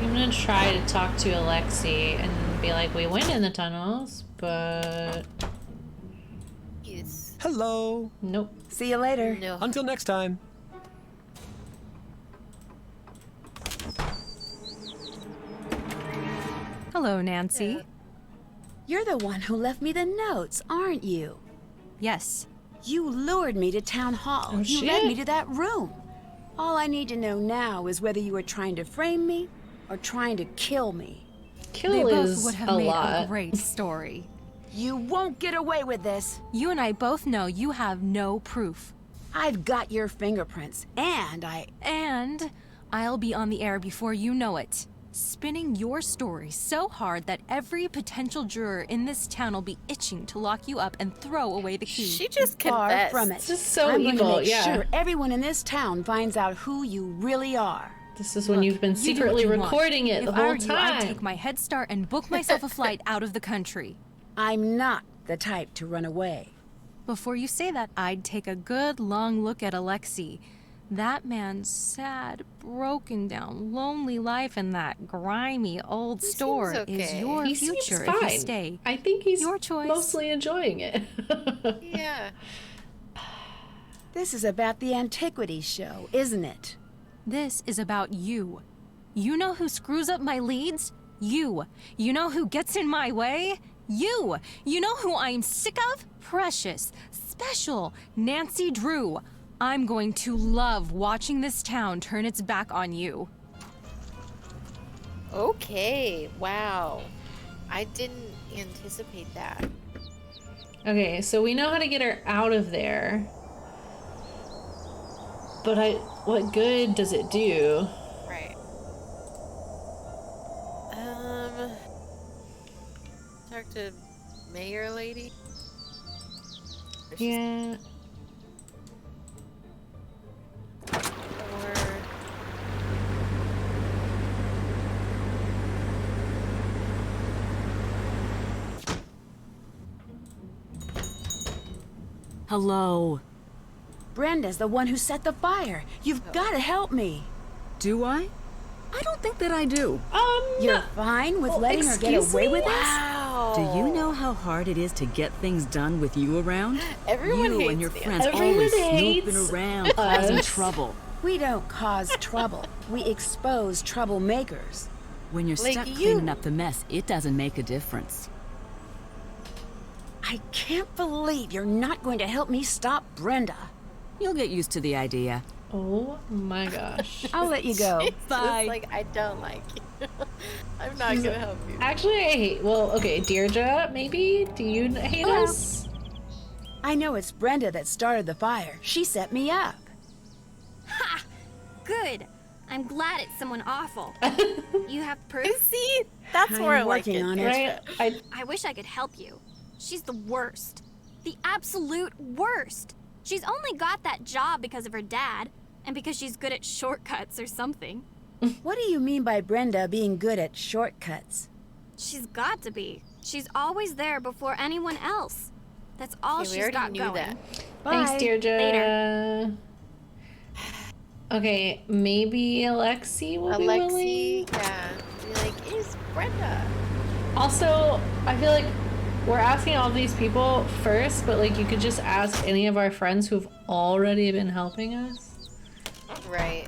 S1: I'm gonna try to talk to Alexi and be like, we went in the tunnels, but...
S2: Yes.
S11: Hello.
S1: Nope.
S4: See you later.
S2: No.
S11: Until next time.
S8: Hello, Nancy.
S4: You're the one who left me the notes, aren't you?
S8: Yes.
S4: You lured me to town hall.
S1: Oh,
S4: you led
S1: shit.
S4: me to that room. All I need to know now is whether you were trying to frame me or trying to kill me.
S1: Kill
S8: They both
S1: is
S8: would have
S1: a
S8: made
S1: lot.
S8: a great story.
S4: You won't get away with this.
S8: You and I both know you have no proof.
S4: I've got your fingerprints, and
S8: And I'll be on the air before you know it. Spinning your story so hard that every potential juror in this town will be itching to lock you up and throw away the key.
S2: She just
S4: far
S2: confessed.
S4: from it.
S1: This is so
S4: I'm
S1: evil,
S4: going to make
S1: yeah.
S4: sure everyone in this town finds out who you really are.
S1: This is when
S8: Look,
S1: you've been
S8: you do what
S1: secretly
S8: you want.
S1: recording it the
S8: If I were
S1: whole
S8: you, I'd
S1: time.
S8: take my head start and book myself a flight out of the country.
S4: I'm not the type to run away.
S8: Before you say that, I'd take a good long look at Alexi. That man's sad, broken down, lonely life in that grimy old store
S2: seems
S8: is
S2: okay.
S8: your
S1: He seems
S8: future
S1: fine.
S8: if you stay.
S1: I think he's
S8: Your choice.
S1: mostly enjoying it.
S2: Yeah.
S4: This is about the antiquities show, isn't it?
S8: This is about you. You know who screws up my leads? You. You know who gets in my way? You. You know who I'm sick of? Precious, special, Nancy Drew. I'm going to love watching this town turn its back on you.
S2: Okay. Wow. I didn't anticipate that.
S1: Okay, so we know how to get her out of there. But what good does it do?
S2: Right. Talk to Mayor Lady? Or she's-
S1: Yeah.
S2: Or...
S7: Hello.
S4: Brenda's the one who set the fire. You've got to help me.
S7: Do I? I don't think that I do.
S4: You're fine with letting her get
S1: excuse
S4: away
S1: me?
S4: with this?
S2: Wow.
S7: Do you know how hard it is to get things done with you around?
S2: Everyone
S7: you
S2: hates
S7: and your
S2: the
S7: friends
S1: Everyone
S7: always
S1: hates
S7: snooping around, causing
S1: us.
S7: trouble.
S4: We don't cause trouble. We expose troublemakers.
S7: When you're
S2: Like
S7: stuck
S2: you.
S7: cleaning up the mess, it doesn't make a difference.
S4: I can't believe you're not going to help me stop Brenda.
S7: You'll get used to the idea.
S1: Oh my gosh.
S4: I'll let you go.
S7: Bye.
S2: Like, I don't like you. I'm not gonna help you.
S1: Actually, I hate. Well, okay, Deirdre, maybe? Do you hate us?
S4: I know it's Brenda that started the fire. She set me up.
S5: Ha! Good. I'm glad it's someone awful. You have proof?
S2: See? That's
S4: I'm
S2: more like
S4: working
S2: it.
S4: on it.
S1: Right?
S5: I wish I could help you. She's the worst. The absolute worst. She's only got that job because of her dad, and because she's good at shortcuts or something.
S4: What do you mean by Brenda being good at shortcuts?
S5: She's got to be. She's always there before anyone else. That's all
S2: Okay, we
S5: she's
S2: already
S5: got
S2: knew
S5: going.
S2: that.
S1: Thanks,
S4: Bye.
S1: Deirdre.
S5: Later.
S1: Okay, maybe Alexi will be willing.
S2: Yeah. Be like, is Brenda?
S1: Also, I feel like we're asking all these people first, but like you could just ask any of our friends who've already been helping us.
S2: Right.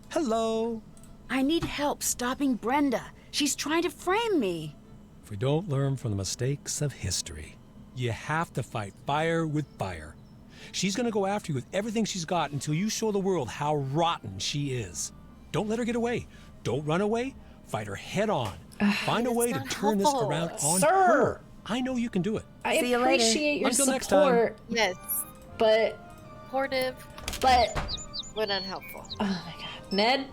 S11: Hello.
S4: I need help stopping Brenda. She's trying to frame me.
S11: If we don't learn from the mistakes of history, you have to fight fire with fire. She's gonna go after you with everything she's got until you show the world how rotten she is. Don't let her get away. Don't run away. Fight her head on. Find a way to turn this around on her. I know you can do it.
S1: I
S4: See you later.
S1: appreciate your
S11: Until next time.
S1: support,
S2: Yes.
S1: but
S2: Supportive,
S1: but
S2: but unhelpful.
S1: oh my god, Ned,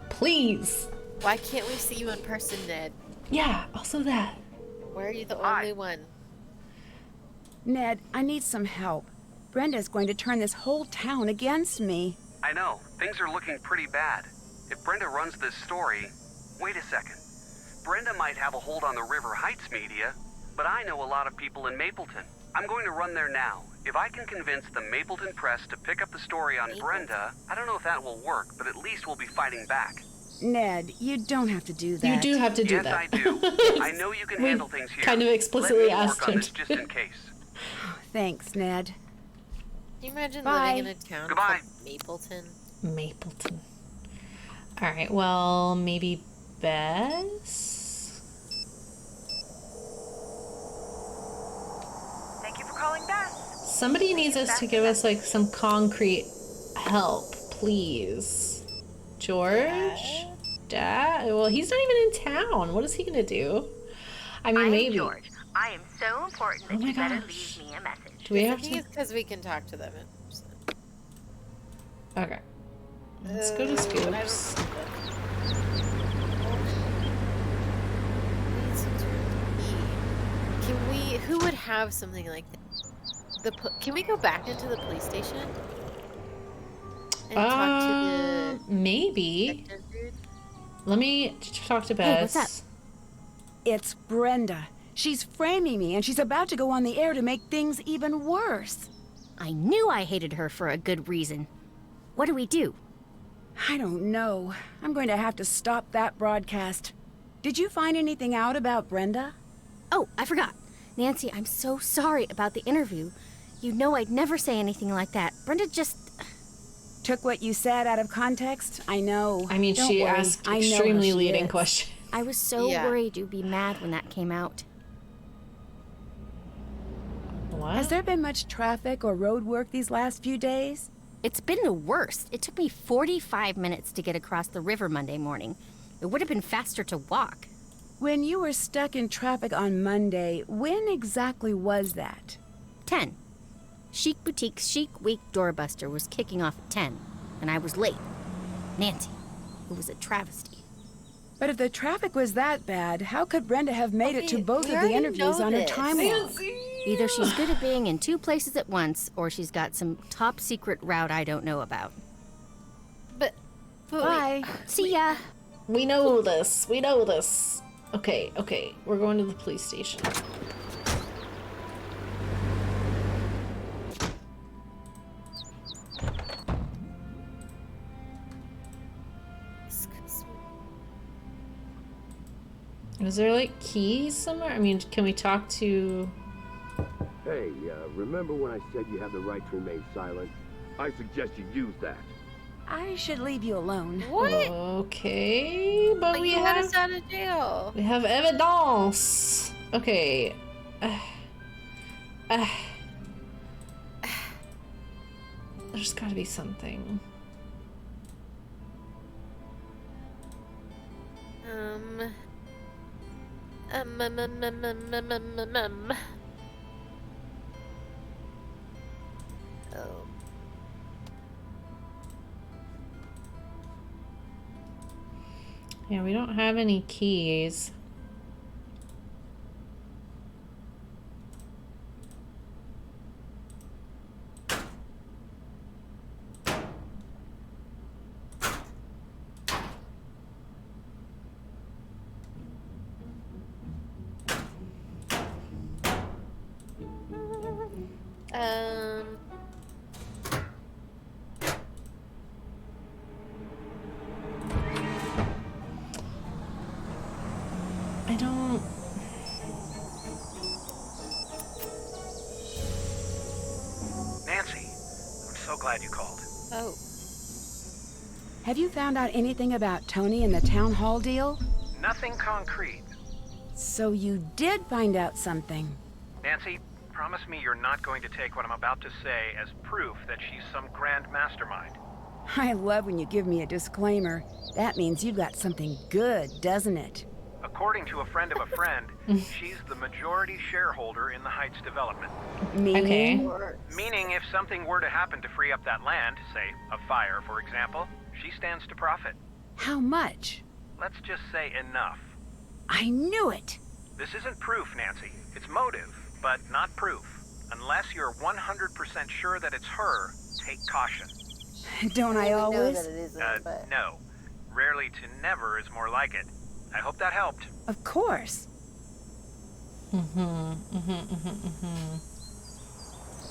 S1: please.
S2: Why can't we see you in person, Ned?
S1: Yeah, also that.
S2: Why are you the only one?
S4: Ned, I need some help. Brenda's going to turn this whole town against me.
S13: I know. Things are looking pretty bad. If Brenda runs this story... Wait a second. Brenda might have a hold on the River Heights media, but I know a lot of people in Mapleton. I'm going to run there now. If I can convince the Mapleton Press to pick up the story on Brenda, I don't know if that will work, but at least we'll be fighting back.
S4: Ned, you don't have to do that.
S1: You do have to do
S13: yes,
S1: that.
S13: I do. I know you can
S1: We
S13: handle things here.
S1: kind of explicitly
S13: Let me
S1: asked
S13: work on
S1: him
S13: this
S1: to.
S13: just in case.
S4: Thanks, Ned.
S2: Can you imagine
S4: Bye.
S2: living in a town
S13: Goodbye.
S2: called Mapleton?
S1: Mapleton. All right. Well, maybe Bess.
S9: Thank you for calling back.
S1: Somebody needs us to give us like some concrete help, please. George? Dad? Well, he's not even in town. What is he gonna do? I mean, maybe.
S14: George. I am so important that
S1: Oh my
S14: you better
S1: gosh.
S14: leave me a message.
S1: Do we
S2: I
S1: have
S2: think
S1: to?
S2: it's because we can talk to them in person.
S1: Okay. Let's go to Scoops.
S2: Can we? Who would have something like that? Can we go back into the police station and talk to
S1: Maybe.
S2: the dude?
S1: Let me talk to Bess.
S4: Hey, what's up? It's Brenda. She's framing me, and she's about to go on the air to make things even worse.
S6: I knew I hated her for a good reason. What do we do?
S4: I don't know. I'm going to have to stop that broadcast. Did you find anything out about Brenda?
S6: Oh, I forgot. Nancy, I'm so sorry about the interview. You know I'd never say anything like that. Brenda just...
S4: Took what you said out of context? I know.
S1: I mean,
S4: Don't
S1: she
S4: worry.
S1: asked
S4: I know how
S1: extremely
S4: she
S1: leading
S4: is.
S1: questions.
S6: I was so
S2: Yeah.
S6: worried you'd be mad when that came out.
S1: What?
S4: Has there been much traffic or road work these last few days?
S6: It's been the worst. It took me 45 minutes to get across the river Monday morning. It would have been faster to walk.
S4: When you were stuck in traffic on Monday, when exactly was that?
S6: 10. Chic Boutique's Chic Week doorbuster was kicking off at 10, and I was late. Nancy, it was a travesty.
S4: But if the traffic was that bad, how could Brenda have made it to
S2: Okay,
S4: both
S2: we
S4: of the
S2: already
S4: interviews
S2: know
S4: on her
S2: this.
S4: time log?
S6: Either she's good at being in two places at once, or she's got some top secret route I don't know about.
S2: But
S4: Bye.
S6: See ya.
S1: We know this. We know this. Okay, okay. We're going to the police station. Is there like keys somewhere? I mean, can we talk to...
S15: Hey, remember when I said you have the right to remain silent? I suggest you use that.
S4: I should leave you alone.
S2: What?
S1: Okay, but
S2: Like
S1: we
S2: you had
S1: have...
S2: us out of jail.
S1: We have evidence. Okay. There's gotta be something.
S2: Oh.
S1: Yeah, we don't have any keys. I don't...
S3: Nancy, I'm so glad you called.
S2: Oh.
S4: Have you found out anything about Tony and the town hall deal?
S3: Nothing concrete.
S4: So you did find out something.
S3: Nancy, promise me you're not going to take what I'm about to say as proof that she's some grand mastermind.
S4: I love when you give me a disclaimer. That means you've got something good, doesn't it?
S3: According to a friend of a friend, she's the majority shareholder in the Heights development.
S4: Meaning?
S1: Okay.
S3: Meaning if something were to happen to free up that land, say a fire for example, she stands to profit.
S4: How much?
S3: Let's just say enough.
S4: I knew it!
S3: This isn't proof, Nancy. It's motive, but not proof. Unless you're 100% sure that it's her, take caution.
S4: Don't I always?
S2: Know that it isn't, but...
S3: No. Rarely to never is more like it. I hope that helped.
S4: Of course.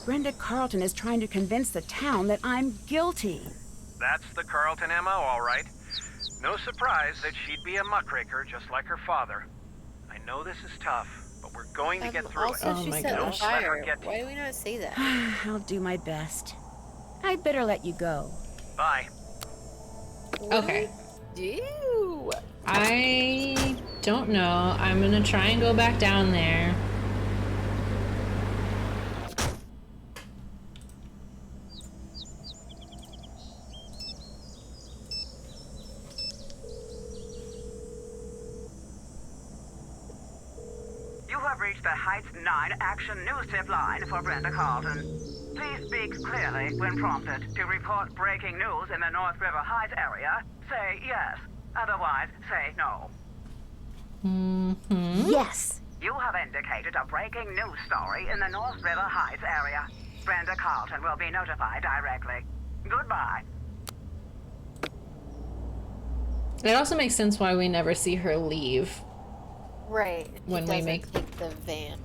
S4: Brenda Carlton is trying to convince the town that I'm guilty.
S3: That's the Carlton MO, all right. No surprise that she'd be a muckraker just like her father. I know this is tough, but we're going to get through
S2: also,
S3: it.
S2: she
S1: my
S2: said
S3: gosh.
S2: fire.
S3: Don't let her get to
S2: Why
S3: you.
S2: do we not say that?
S4: I'll do my best. I'd better let you go.
S3: Bye.
S1: Okay.
S2: Do?
S1: I don't know. I'm gonna try and go back down there.
S9: You have reached the Heights 9 Action News Tip line for Brenda Carlton. Please speak clearly when prompted. To report breaking news in the North River Heights area, say yes. Otherwise, say no.
S4: Yes!
S9: You have indicated a breaking news story in the North River Heights area. Brenda Carlton will be notified directly. Goodbye.
S1: It also makes sense why we never see her leave.
S2: Right.
S1: When we make
S2: take the van.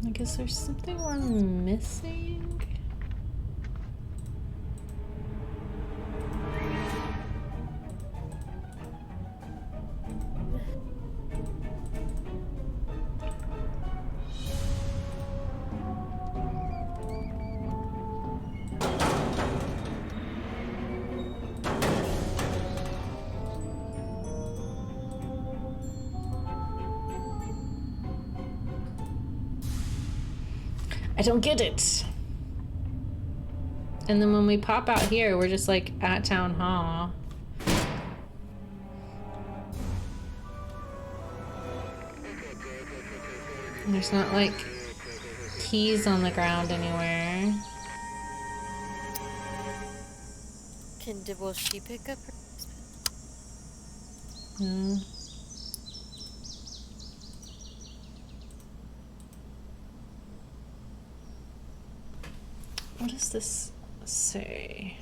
S1: I guess there's something we're missing. I don't get it. And then when we pop out here, we're just like at town hall. And there's not like keys on the ground anywhere.
S2: Will she pick up her
S1: Hmm. What does this say?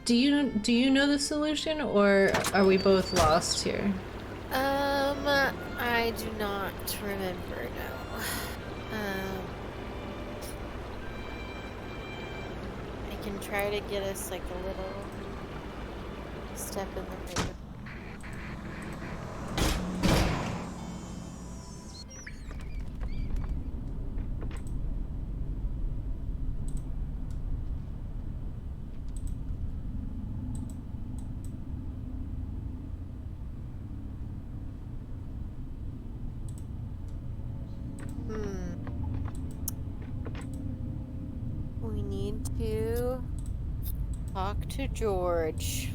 S1: Do you know the solution, or are we both lost here?
S2: I do not remember, no. I can try to get us like a little step in the right. We need to talk to George.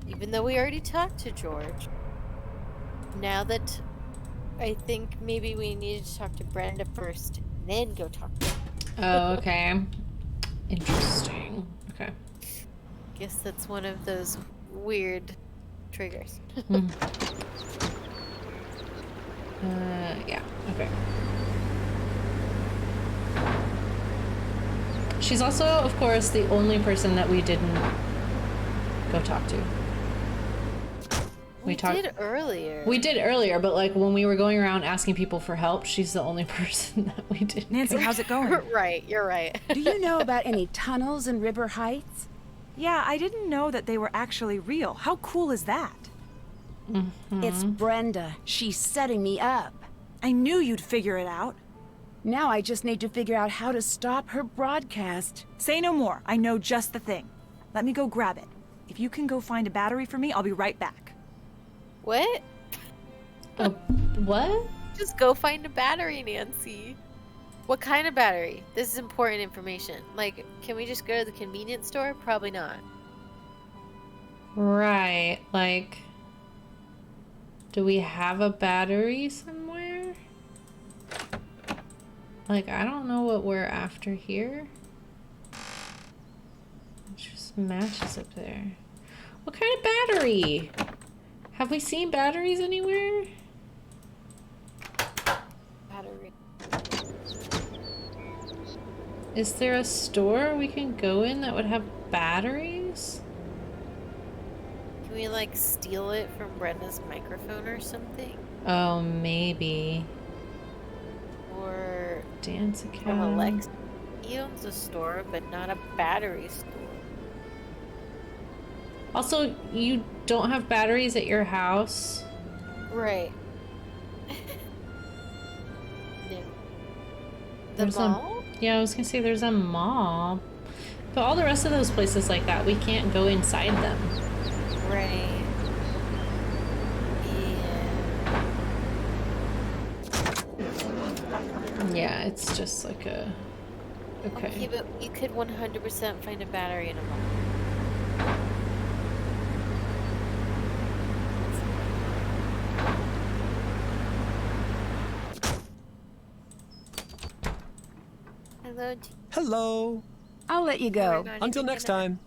S2: Even though we already talked to George. Now that I think maybe we need to talk to Brenda first, and then go talk to her.
S1: Oh, okay. Interesting. Okay.
S2: Guess that's one of those weird triggers.
S1: Yeah, okay. She's also, of course, the only person that we didn't go talk to.
S2: We did earlier.
S1: We did earlier, but like when we were going around asking people for help, she's the only person that we didn't.
S12: Nancy, how's it going?
S2: Right, you're right.
S4: Do you know about any tunnels in River Heights?
S12: Yeah, I didn't know that they were actually real. How cool is that?
S4: It's Brenda. She's setting me up.
S12: I knew you'd figure it out.
S4: Now I just need to figure out how to stop her broadcast.
S12: Say no more. I know just the thing. Let me go grab it. If you can go find a battery for me, I'll be right back.
S2: What?
S1: What?
S2: Just go find a battery, Nancy. What kind of battery? This is important information. Like, can we just go to the convenience store? Probably not.
S1: Right, like... Do we have a battery somewhere? Like, I don't know what we're after here. There's just matches up there. What kind of battery? Have we seen batteries anywhere?
S2: Battery.
S1: Is there a store we can go in that would have batteries?
S2: Can we, like, steal it from Brenda's microphone or something?
S1: Oh, maybe.
S2: Or...
S1: Dance
S2: from
S1: Academy.
S2: Alex. He owns a store, but not a battery store.
S1: Also, you don't have batteries at your house?
S2: Right. No. The
S1: There's
S2: mall?
S1: Yeah, I was gonna say there's a mall. But all the rest of those places like that, we can't go inside them.
S2: Right.
S1: Yeah, it's just like a...
S2: Okay, but you could 100% find a battery in a mall. Hello.
S11: Hello.
S4: I'll let you go.
S11: Until next time.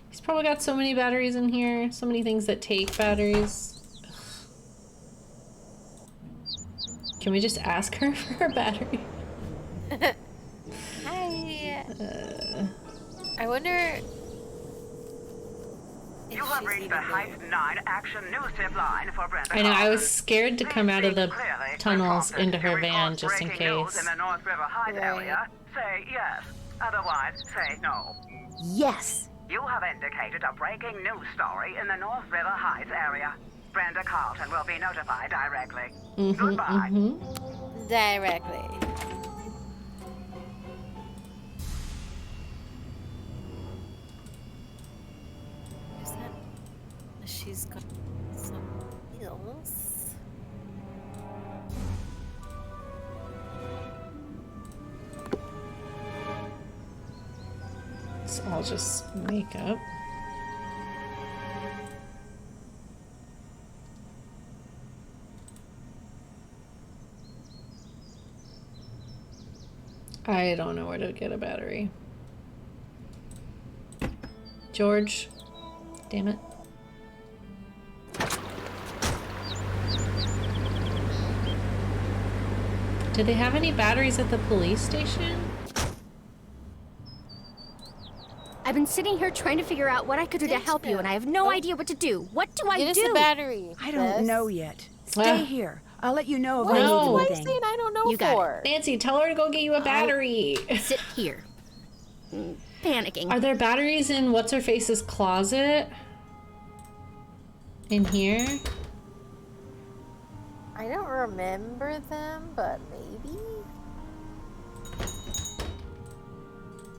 S1: He's probably got so many batteries in here, so many things that take batteries. Can we just ask her for a battery?
S2: Hi. I wonder.
S9: You have reached the Heights 9 Action News Tip line for Brenda.
S1: I know, I was scared to come out of the tunnels into her van just in
S9: breaking news
S1: case.
S9: in the North River Heights area, say yes. Otherwise, say no.
S4: Yes.
S9: You have indicated a breaking news story in the North River Heights area. Brenda Carlton will be notified directly. Goodbye.
S2: Directly. Is that? She's got some heels.
S1: It's all just makeup. I don't know where to get a battery. George, damn it. Do they have any batteries at the police station?
S6: I've been sitting here trying to figure out what I could do to help you, and I have no idea what to do. What do I do?
S2: Get us a battery.
S4: I don't know yet. Stay here. I'll let you know if I
S2: What
S4: need
S2: are you
S4: anything.
S2: saying I don't know
S6: You got
S2: for?
S1: Nancy, tell her to go get you a battery.
S6: Sit here. Panicking.
S1: Are there batteries in What's-Her-Face's closet? In here?
S2: I don't remember them, but maybe?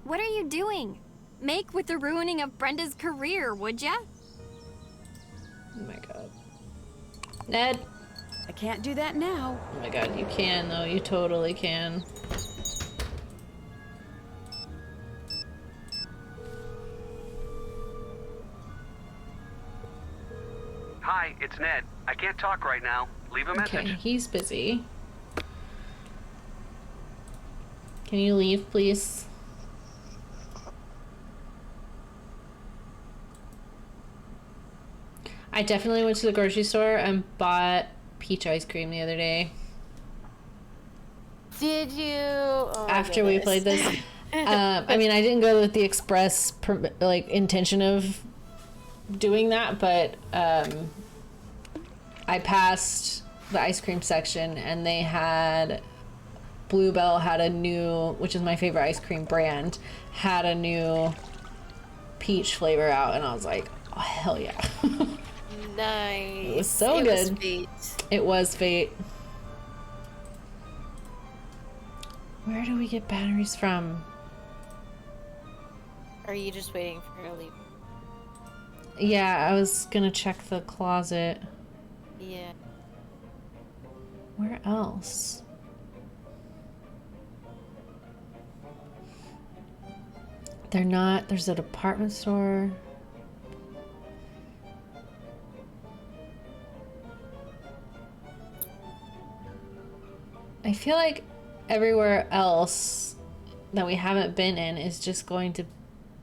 S5: What are you doing? Make with the ruining of Brenda's career, would ya?
S1: Oh my god. Ned!
S4: I can't do that now.
S1: Oh my god, you can though. You totally can.
S13: Hi, it's Ned. I can't talk right now. Leave a message.
S1: Okay, he's busy. Can you leave, please? I definitely went to the grocery store and bought peach ice cream the other day.
S2: Did you? Oh my
S1: After we played this. I mean, I didn't go with the express intention of doing that, but I passed the ice cream section and they had Bluebell had a new, which is my favorite ice cream brand, had a new peach flavor out, and I was like, oh hell yeah.
S2: Nice.
S1: It was so good.
S2: Was fate.
S1: It was fate. Where do we get batteries from?
S2: Are you just waiting for her to leave?
S1: Yeah, I was gonna check the closet.
S2: Yeah.
S1: Where else? They're not. There's a department store. I feel like everywhere else that we haven't been in is just going to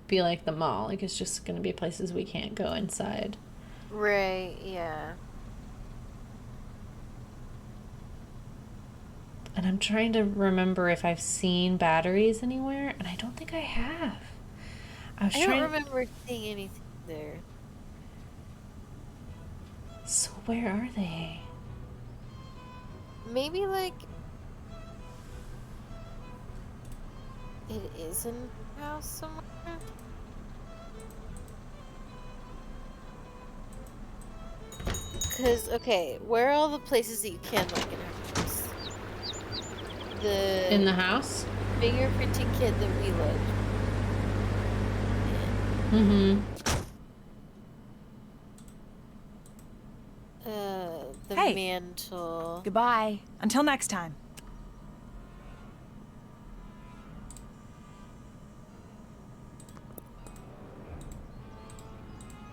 S1: be like the mall. Like, it's just going to be places we can't go inside.
S2: Right, yeah.
S1: And I'm trying to remember if I've seen batteries anywhere, and I don't think I have.
S2: I don't remember seeing anything there.
S1: So where are they?
S2: Maybe like it is in the house somewhere. Cause okay, where are all the places that you can look in a house?
S1: In the house?
S2: Fingerprinting kit that we lived.
S1: Mm-hmm.
S2: The
S12: Hey.
S2: mantle.
S12: Goodbye. Until next time.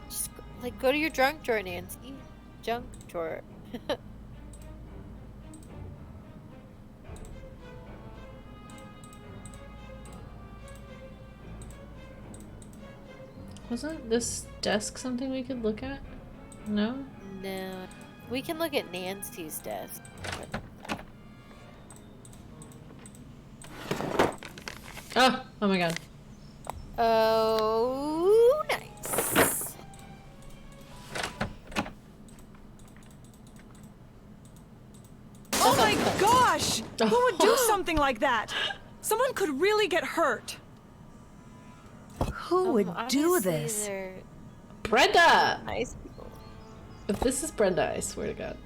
S2: Just like go to your junk drawer, Nancy. Junk drawer.
S1: Wasn't this desk something we could look at? No?
S2: No. We can look at Nancy's desk.
S1: Oh! Oh my god.
S2: Oh, nice.
S12: Oh my gosh! Who would do something like that? Someone could really get hurt.
S4: Who would do
S2: Obviously
S4: this?
S2: they're
S1: Brenda!
S2: nice people.
S1: If this is Brenda, I swear to God.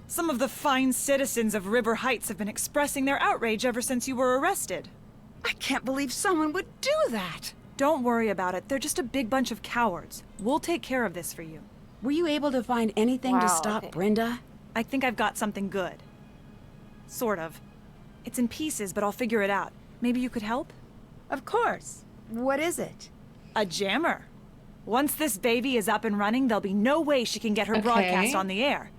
S12: Some of the fine citizens of River Heights have been expressing their outrage ever since you were arrested.
S4: I can't believe someone would do that.
S12: Don't worry about it. They're just a big bunch of cowards. We'll take care of this for you.
S4: Were you able to find anything to
S2: Wow,
S4: stop
S2: okay.
S4: Brenda?
S12: I think I've got something good. Sort of. It's in pieces, but I'll figure it out. Maybe you could help?
S4: Of course. What is it?
S12: A jammer. Once this baby is up and running, there'll be no way she can get her broadcast on the air.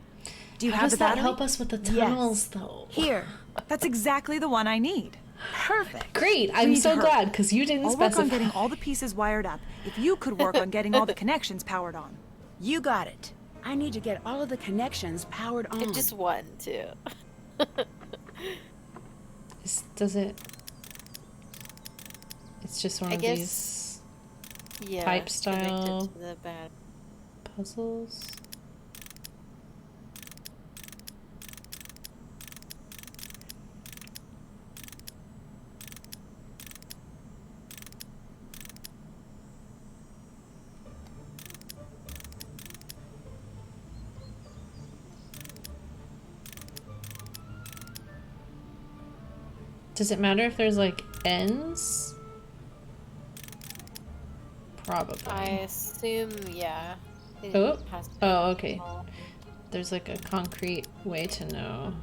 S12: Do you
S1: How
S12: have
S1: does
S12: the
S1: that
S12: battery?
S1: help us with the tunnels, though?
S4: Here.
S12: That's exactly the one I need.
S4: Perfect.
S1: Great!
S12: We
S1: I'm
S12: need to
S1: so
S12: hurry.
S1: glad, because you didn't
S12: I'll work
S1: specify.
S12: on getting all the pieces wired up. If you could work on getting all the connections powered on.
S4: You got it. I need to get all of the connections powered on.
S2: Just one, too.
S1: Does it... It's just one
S2: I
S1: of
S2: guess-
S1: these...
S2: Yeah,
S1: type style
S2: connected to the bat.
S1: puzzles. Does it matter if there's like ends? Probably.
S2: I assume, yeah. It
S1: Oh,
S2: has to
S1: oh, okay. There's like a concrete way to know.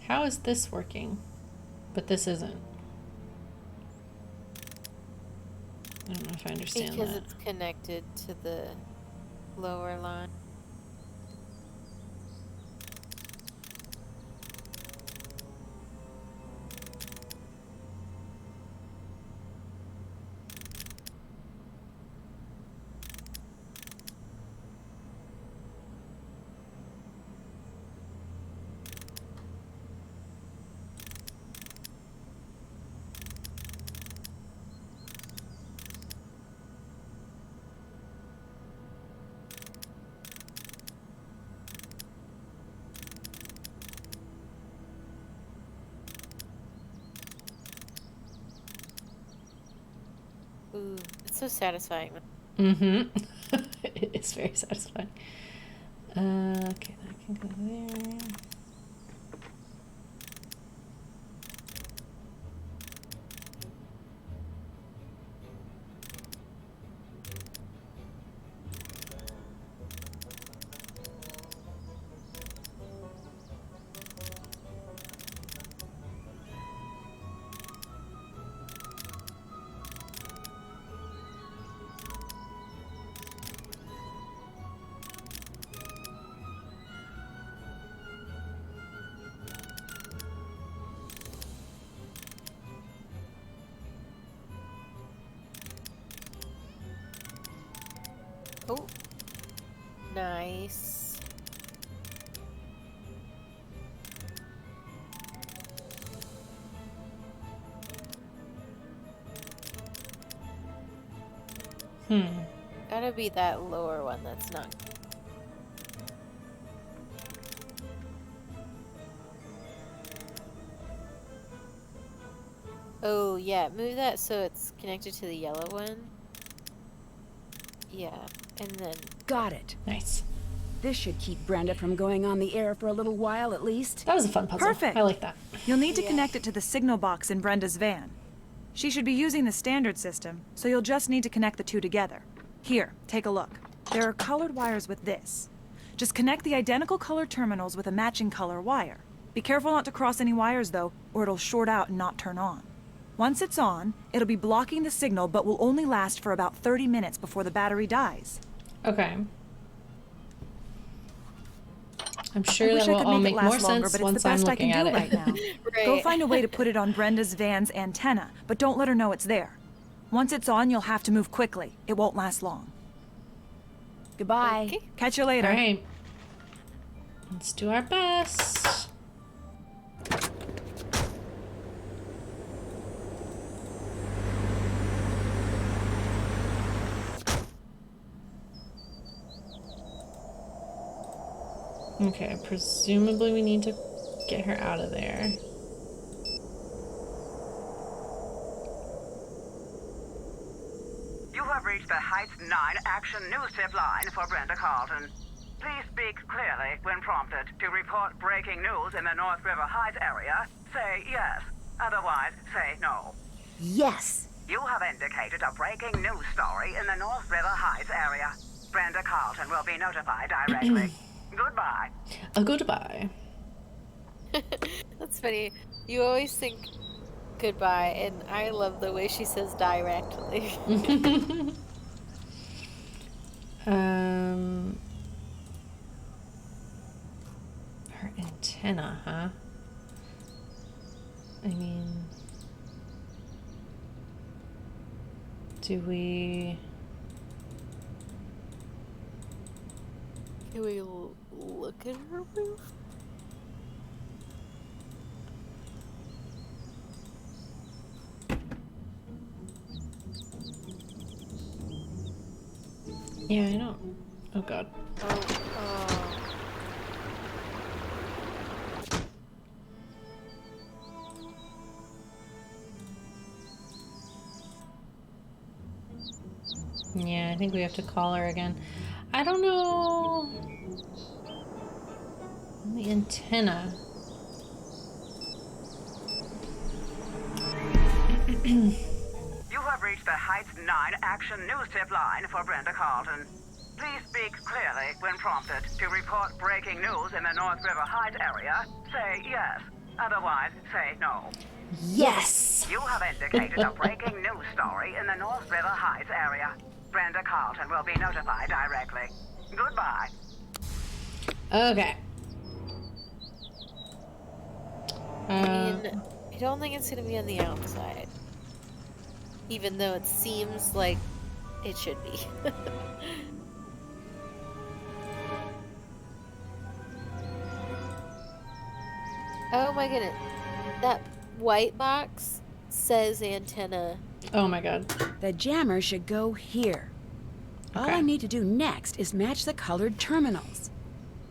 S1: How is this working? But this isn't. I don't know if I understand
S2: because
S1: that.
S2: it's connected to the lower line. Ooh, it's so satisfying.
S1: Mm-hmm. It's very satisfying. Okay, that can go there.
S2: Oh, nice. Gotta be that lower one that's not. Oh, yeah, move that so it's connected to the yellow one. Yeah, and then...
S4: Got it.
S1: Nice.
S4: This should keep Brenda from going on the air for a little while at least.
S1: That was a fun puzzle.
S12: Perfect.
S1: I like that.
S12: You'll need to connect it to the signal box in Brenda's van. She should be using the standard system, so you'll just need to connect the two together. Here, take a look. There are colored wires with this. Just connect the identical color terminals with a matching color wire. Be careful not to cross any wires though, or it'll short out and not turn on. Once it's on, it'll be blocking the signal but will only last for about 30 minutes before the battery dies.
S1: Okay. I'm sure
S12: I wish
S1: that will
S12: I could
S1: all
S12: make
S1: make
S12: it
S1: more
S12: last longer,
S1: sense
S12: but it's
S1: once
S12: the
S1: I'm
S12: best I
S1: looking
S12: can
S1: at
S12: do
S1: it.
S12: right now. Go find a way to put it on Brenda's van's antenna, but don't let her know it's there. Once it's on, you'll have to move quickly. It won't last long.
S4: Goodbye.
S2: Okay.
S12: Catch you later.
S1: All right. Let's do our best. Okay, presumably we need to get her out of there.
S9: You have reached the Heights 9 Action News Tip line for Brenda Carlton. Please speak clearly when prompted. To report breaking news in the North River Heights area, say yes. Otherwise, say no.
S4: Yes.
S9: You have indicated a breaking news story in the North River Heights area. Brenda Carlton will be notified directly. Goodbye.
S1: Goodbye.
S2: That's funny. You always think goodbye, and I love the way she says directly.
S1: Her antenna, huh? I mean, do we...
S2: Can we look at her roof?
S1: Yeah, I don't. Oh god. Yeah, I think we have to call her again. I don't know. The antenna.
S9: You have reached the Heights 9 Action News Tip line for Brenda Carlton. Please speak clearly when prompted. To report breaking news in the North River Heights area, say yes. Otherwise, say no.
S4: Yes!
S9: You have indicated a breaking news story in the North River Heights area. Brenda Carlton will be notified directly. Goodbye.
S1: Okay.
S2: I mean, I don't think it's gonna be on the outside. Even though it seems like it should be. Oh my goodness. That white box says antenna.
S1: Oh my god.
S4: The jammer should go here. All
S1: Okay.
S4: I need to do next is match the colored terminals.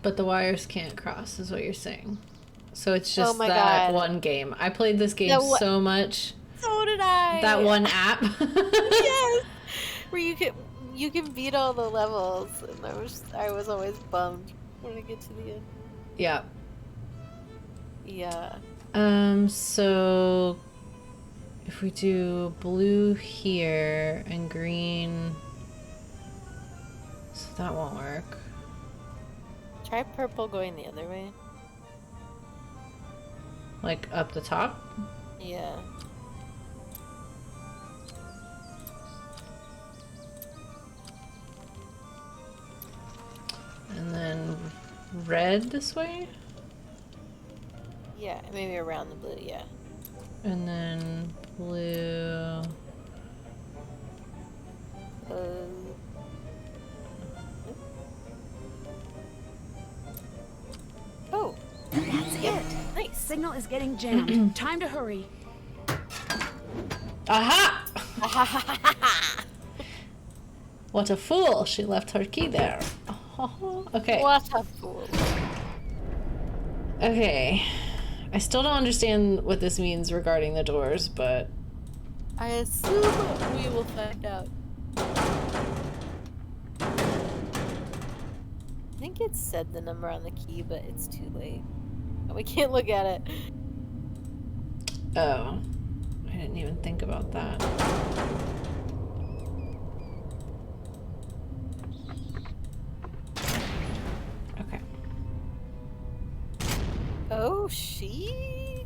S1: But the wires can't cross, is what you're saying. So it's just
S2: my
S1: that
S2: God.
S1: one game. I played this game so much.
S2: So did I.
S1: That one app.
S2: Yes. Where you can beat all the levels, and I was always bummed when I get to the end.
S1: Yeah.
S2: Yeah.
S1: So if we do blue here and green, so that won't work.
S2: Try purple going the other way.
S1: Like up the top?
S2: Yeah.
S1: And then red this way?
S2: Yeah, maybe around the blue, yeah.
S1: And then blue.
S2: Oh.
S4: That's it.
S2: Nice.
S4: Signal is getting jammed. Time to hurry.
S1: Aha! What a fool! She left her key there. Okay.
S2: What a fool.
S1: Okay. I still don't understand what this means regarding the doors, but...
S2: I assume we will find out. I think it said the number on the key, but it's too late. We can't look at it.
S1: Oh. I didn't even think about that. Okay.
S2: Oh, she?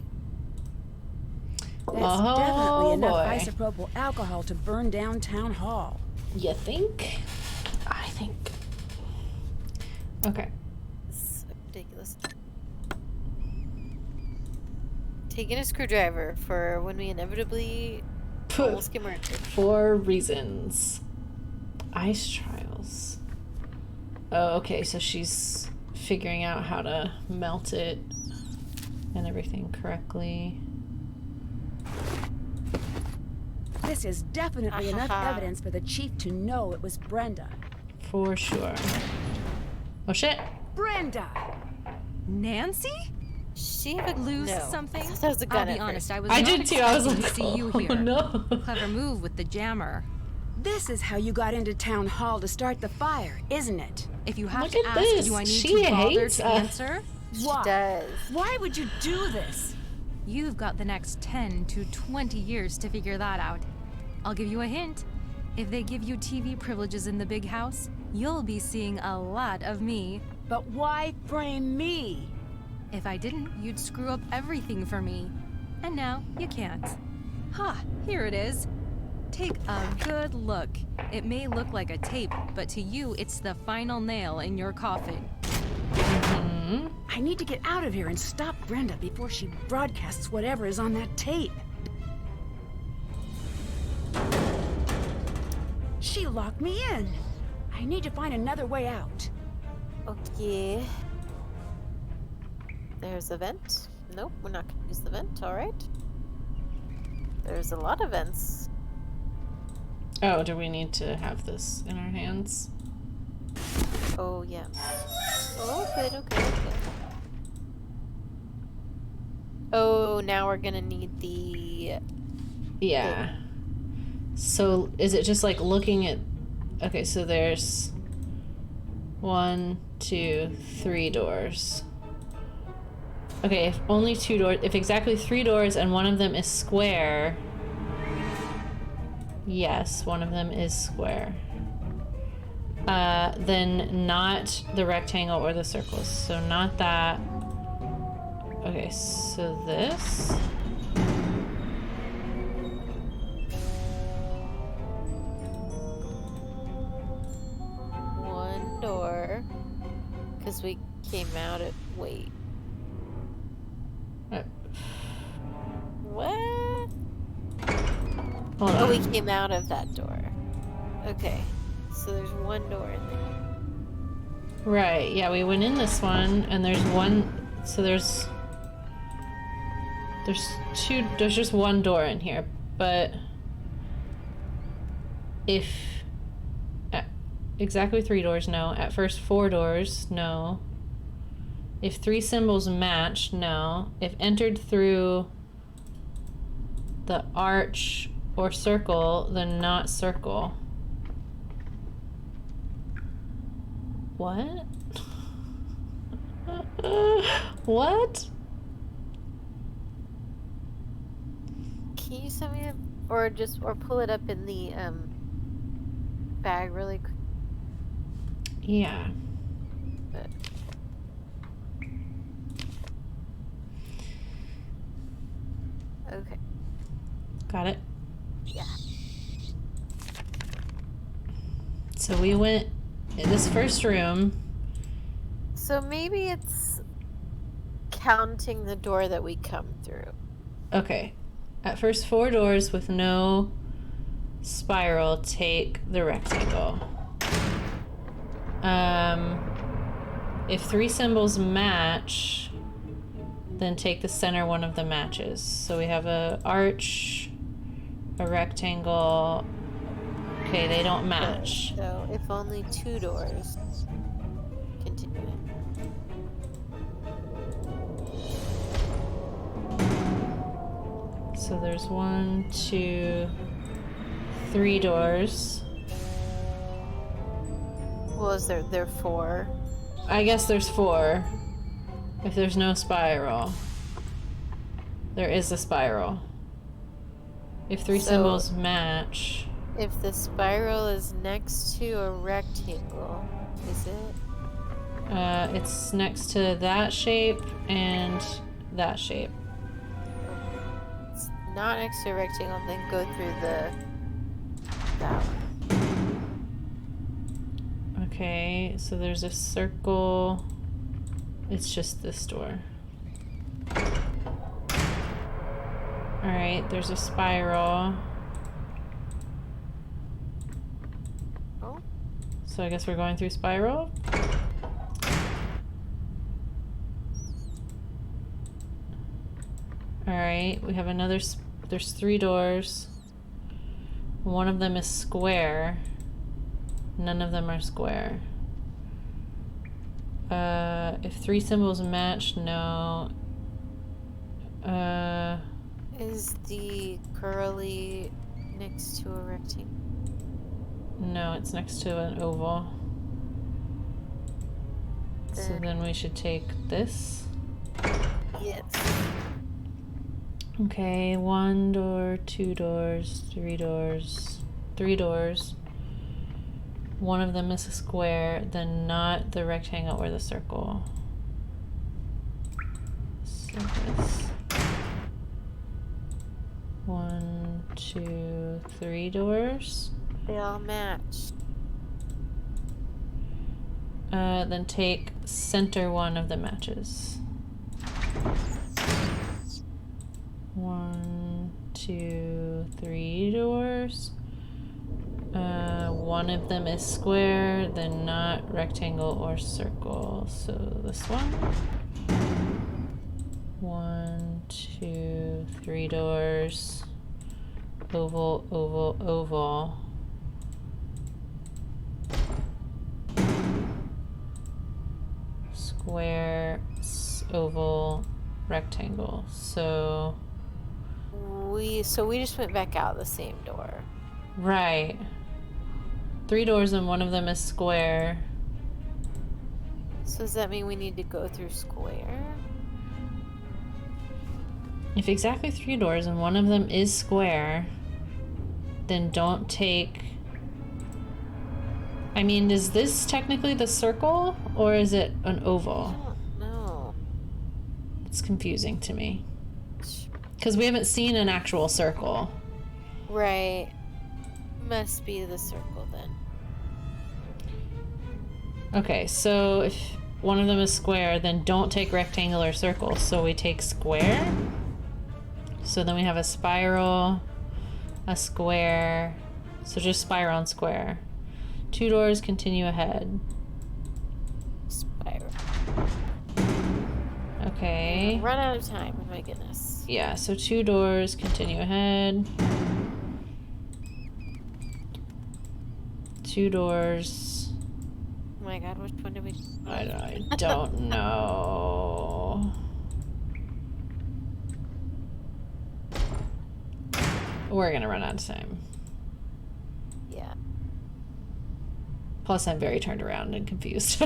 S4: That's definitely enough
S1: boy.
S4: isopropyl alcohol to burn down Town Hall.
S1: You think? I think. Okay.
S2: It's ridiculous. Taking a screwdriver for when we inevitably almost get murdered.
S1: 4 reasons. Ice trials. Oh, okay, so she's figuring out how to melt it and everything correctly.
S4: This is definitely enough evidence for the chief to know it was Brenda.
S1: For sure. Oh shit!
S4: Brenda!
S8: Nancy?
S2: She
S8: lose something?
S2: I thought that was a gun
S8: I'll be
S2: at
S8: honest,
S2: first.
S8: I was
S1: I
S8: not
S1: did too. I was
S8: expecting
S1: like,
S8: to see you
S1: oh,
S8: here.
S1: no.
S8: Clever move with the jammer.
S4: This is how you got into town hall to start the fire, isn't it?
S8: If you have
S1: Look
S8: to
S1: at
S8: ask,
S1: this.
S8: do I need
S1: She
S8: to bother
S1: hates
S8: to
S1: us.
S8: answer?
S4: Why?
S2: Does.
S4: Why would you do this?
S8: You've got the next 10 to 20 years to figure that out. I'll give you a hint. If they give you TV privileges in the big house, you'll be seeing a lot of me.
S4: But why frame me?
S8: If I didn't, you'd screw up everything for me. And now, you can't. Ha, here it is. Take a good look. It may look like a tape, but to you, it's the final nail in your coffin.
S4: I need to get out of here and stop Brenda before she broadcasts whatever is on that tape. She locked me in. I need to find another way out.
S2: Okay. There's a vent. Nope, we're not gonna use the vent, alright. There's a lot of vents.
S1: Oh, do we need to have this in our hands?
S2: Oh, yeah. Oh, good, okay. Oh, now we're gonna need the...
S1: Yeah. So, is it just like looking at... Okay, so there's 1, 2, 3 doors. Okay, if only 2 doors... If exactly 3 doors and one of them is square... Yes, one of them is square. Then not the rectangle or the circles. So not that. Okay, so this.
S2: One door. Because we came out at... Wait. What?
S1: Hold
S2: Oh,
S1: on.
S2: we came out of that door. Okay. So there's one door in there.
S1: Right, yeah, we went in this one, and there's one, so there's just one door in here, but if, exactly 3 doors, no. At first 4 doors, no. If 3 symbols match, no. If entered through the arch or circle, then not circle. What? What?
S2: Can you send me a... Or pull it up in the, bag really quick?
S1: Yeah.
S2: Okay.
S1: Got it?
S2: Yeah.
S1: So we went in this first room.
S2: So maybe it's counting the door that we come through.
S1: Okay. At first 4 doors with no spiral, take the rectangle. If 3 symbols match, then take the center one of the matches. So we have a arch, a rectangle. Okay, they don't match.
S2: So if only 2 doors. Continue.
S1: So there's 1, 2, 3 doors.
S2: Well, is there 4?
S1: I guess there's 4. If there's no spiral. There is a spiral. If 3 symbols match.
S2: If the spiral is next to a rectangle, is it?
S1: It's next to that shape and that shape.
S2: It's not next to a rectangle, then go through that one.
S1: Okay, so there's a circle. It's just this door. Alright, there's a spiral.
S2: Oh.
S1: So I guess we're going through spiral? Alright, we have another, there's 3 doors. One of them is square. None of them are square. If 3 symbols match, no.
S2: Is the curly next to a rectangle?
S1: No, it's next to an oval. So then we should take this.
S2: Yes.
S1: Okay, 1 door, 2 doors, 3 doors, 3 doors. One of them is a square, then not the rectangle or the circle. So this. 1, 2, 3 doors.
S2: They all match.
S1: Then take center one of the matches. 1, 2, 3 doors. One of them is square, then not rectangle or circle. So this one. 1, 2, 3 doors. Oval, oval, oval. Square, oval, rectangle. So
S2: we just went back out the same door.
S1: Right. 3 doors and one of them is square.
S2: So does that mean we need to go through square?
S1: If exactly 3 doors and one of them is square, then don't take... I mean, is this technically the circle or is it an oval?
S2: I don't know.
S1: It's confusing to me. Because we haven't seen an actual circle.
S2: Right. Must be the circle then.
S1: Okay, so if one of them is square, then don't take rectangle or circle. So we take square. So then we have a spiral, a square. So just spiral and square. 2 doors, continue ahead.
S2: Spiral.
S1: Okay.
S2: Run out of time, oh my goodness.
S1: Yeah, so 2 doors, continue ahead. 2 doors.
S2: Oh my god, which one did we...
S1: I don't know. We're gonna run out of time.
S2: Yeah.
S1: Plus, I'm very turned around and confused.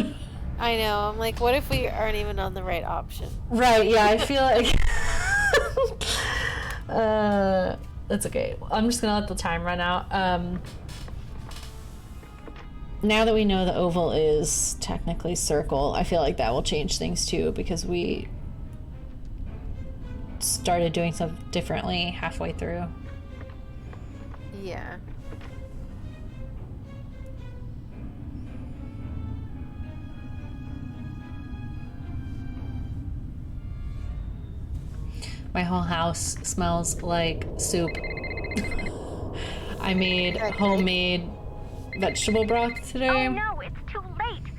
S2: I know, I'm like, what if we aren't even on the right option?
S1: Right, yeah, I feel like... that's okay. I'm just gonna let the time run out. Now that we know the oval is technically circle, I feel like that will change things too, because we started doing stuff differently halfway through.
S2: Yeah.
S1: My whole house smells like soup. I made homemade vegetable broth today.
S14: Oh no, it's too late.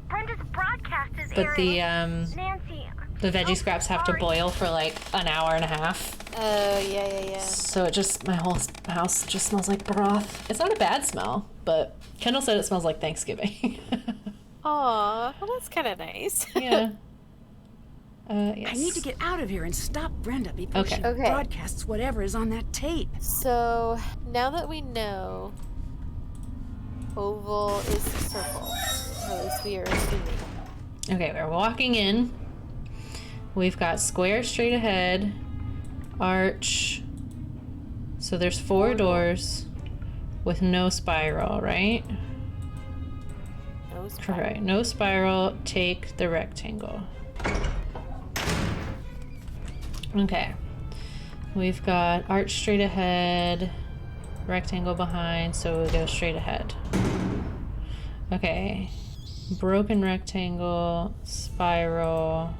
S14: Brenda's broadcast is
S1: But the
S14: Nancy,
S1: the veggie scraps have to boil for like an hour and a half.
S2: Oh, yeah.
S1: So it just, my whole house just smells like broth. It's not a bad smell, but Kendall said it smells like Thanksgiving.
S2: Aw, well that's kind of nice.
S1: Yeah. Yes.
S4: I need to get out of here and stop Brenda before she
S2: Okay.
S4: broadcasts whatever is on that tape.
S2: So, now that we know oval is the circle, or at least we are assuming.
S1: Okay, we're walking in. We've got square straight ahead, arch. So there's 4 doors with no spiral, right?
S2: No spiral.
S1: Correct. No spiral, take the rectangle. Okay. We've got arch straight ahead, rectangle behind, so we go straight ahead. Okay. Broken rectangle, spiral.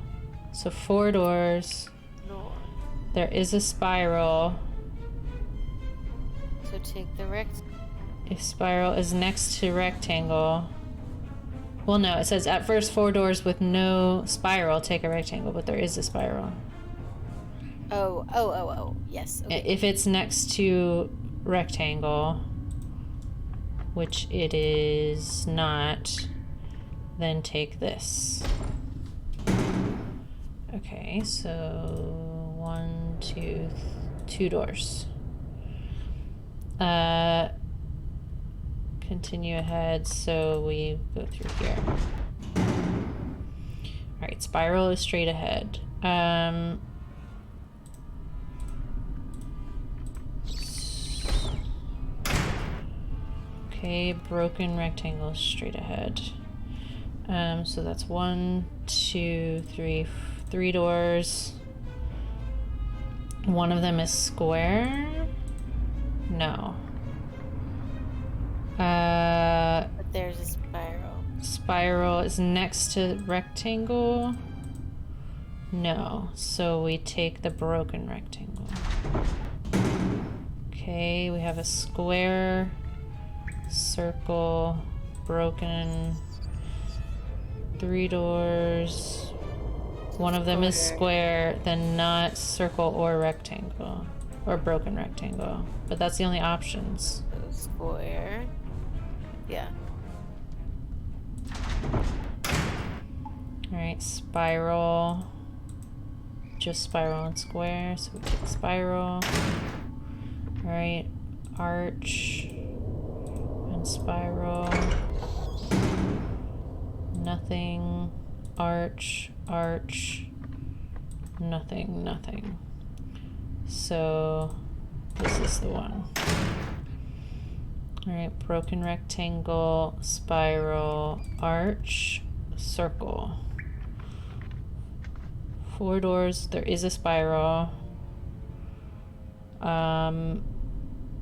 S1: So 4 doors.
S2: No.
S1: There is a spiral.
S2: So take the rectangle.
S1: If spiral is next to rectangle. Well, no, it says at first 4 doors with no spiral, take a rectangle, but there is a spiral.
S2: Oh. Yes. Okay.
S1: If it's next to rectangle, which it is not, then take this. Okay, so 1, 2, 2 doors. Continue ahead, so we go through here. Alright, spiral is straight ahead. Okay, broken rectangle straight ahead. So that's 1, 2, 3 doors. One of them is square? No.
S2: But there's a spiral.
S1: Spiral is next to rectangle? No. So we take the broken rectangle. Okay, we have a square, circle, broken, 3 doors. One of them is square, then not circle or rectangle. Or broken rectangle. But that's the only options.
S2: Square. Yeah.
S1: Alright, spiral. Just spiral and square, so we take spiral. Alright, arch and spiral. Nothing. Arch, arch. Nothing, nothing. So this is the one. Alright, broken rectangle, spiral, arch, circle. 4 doors, there is a spiral.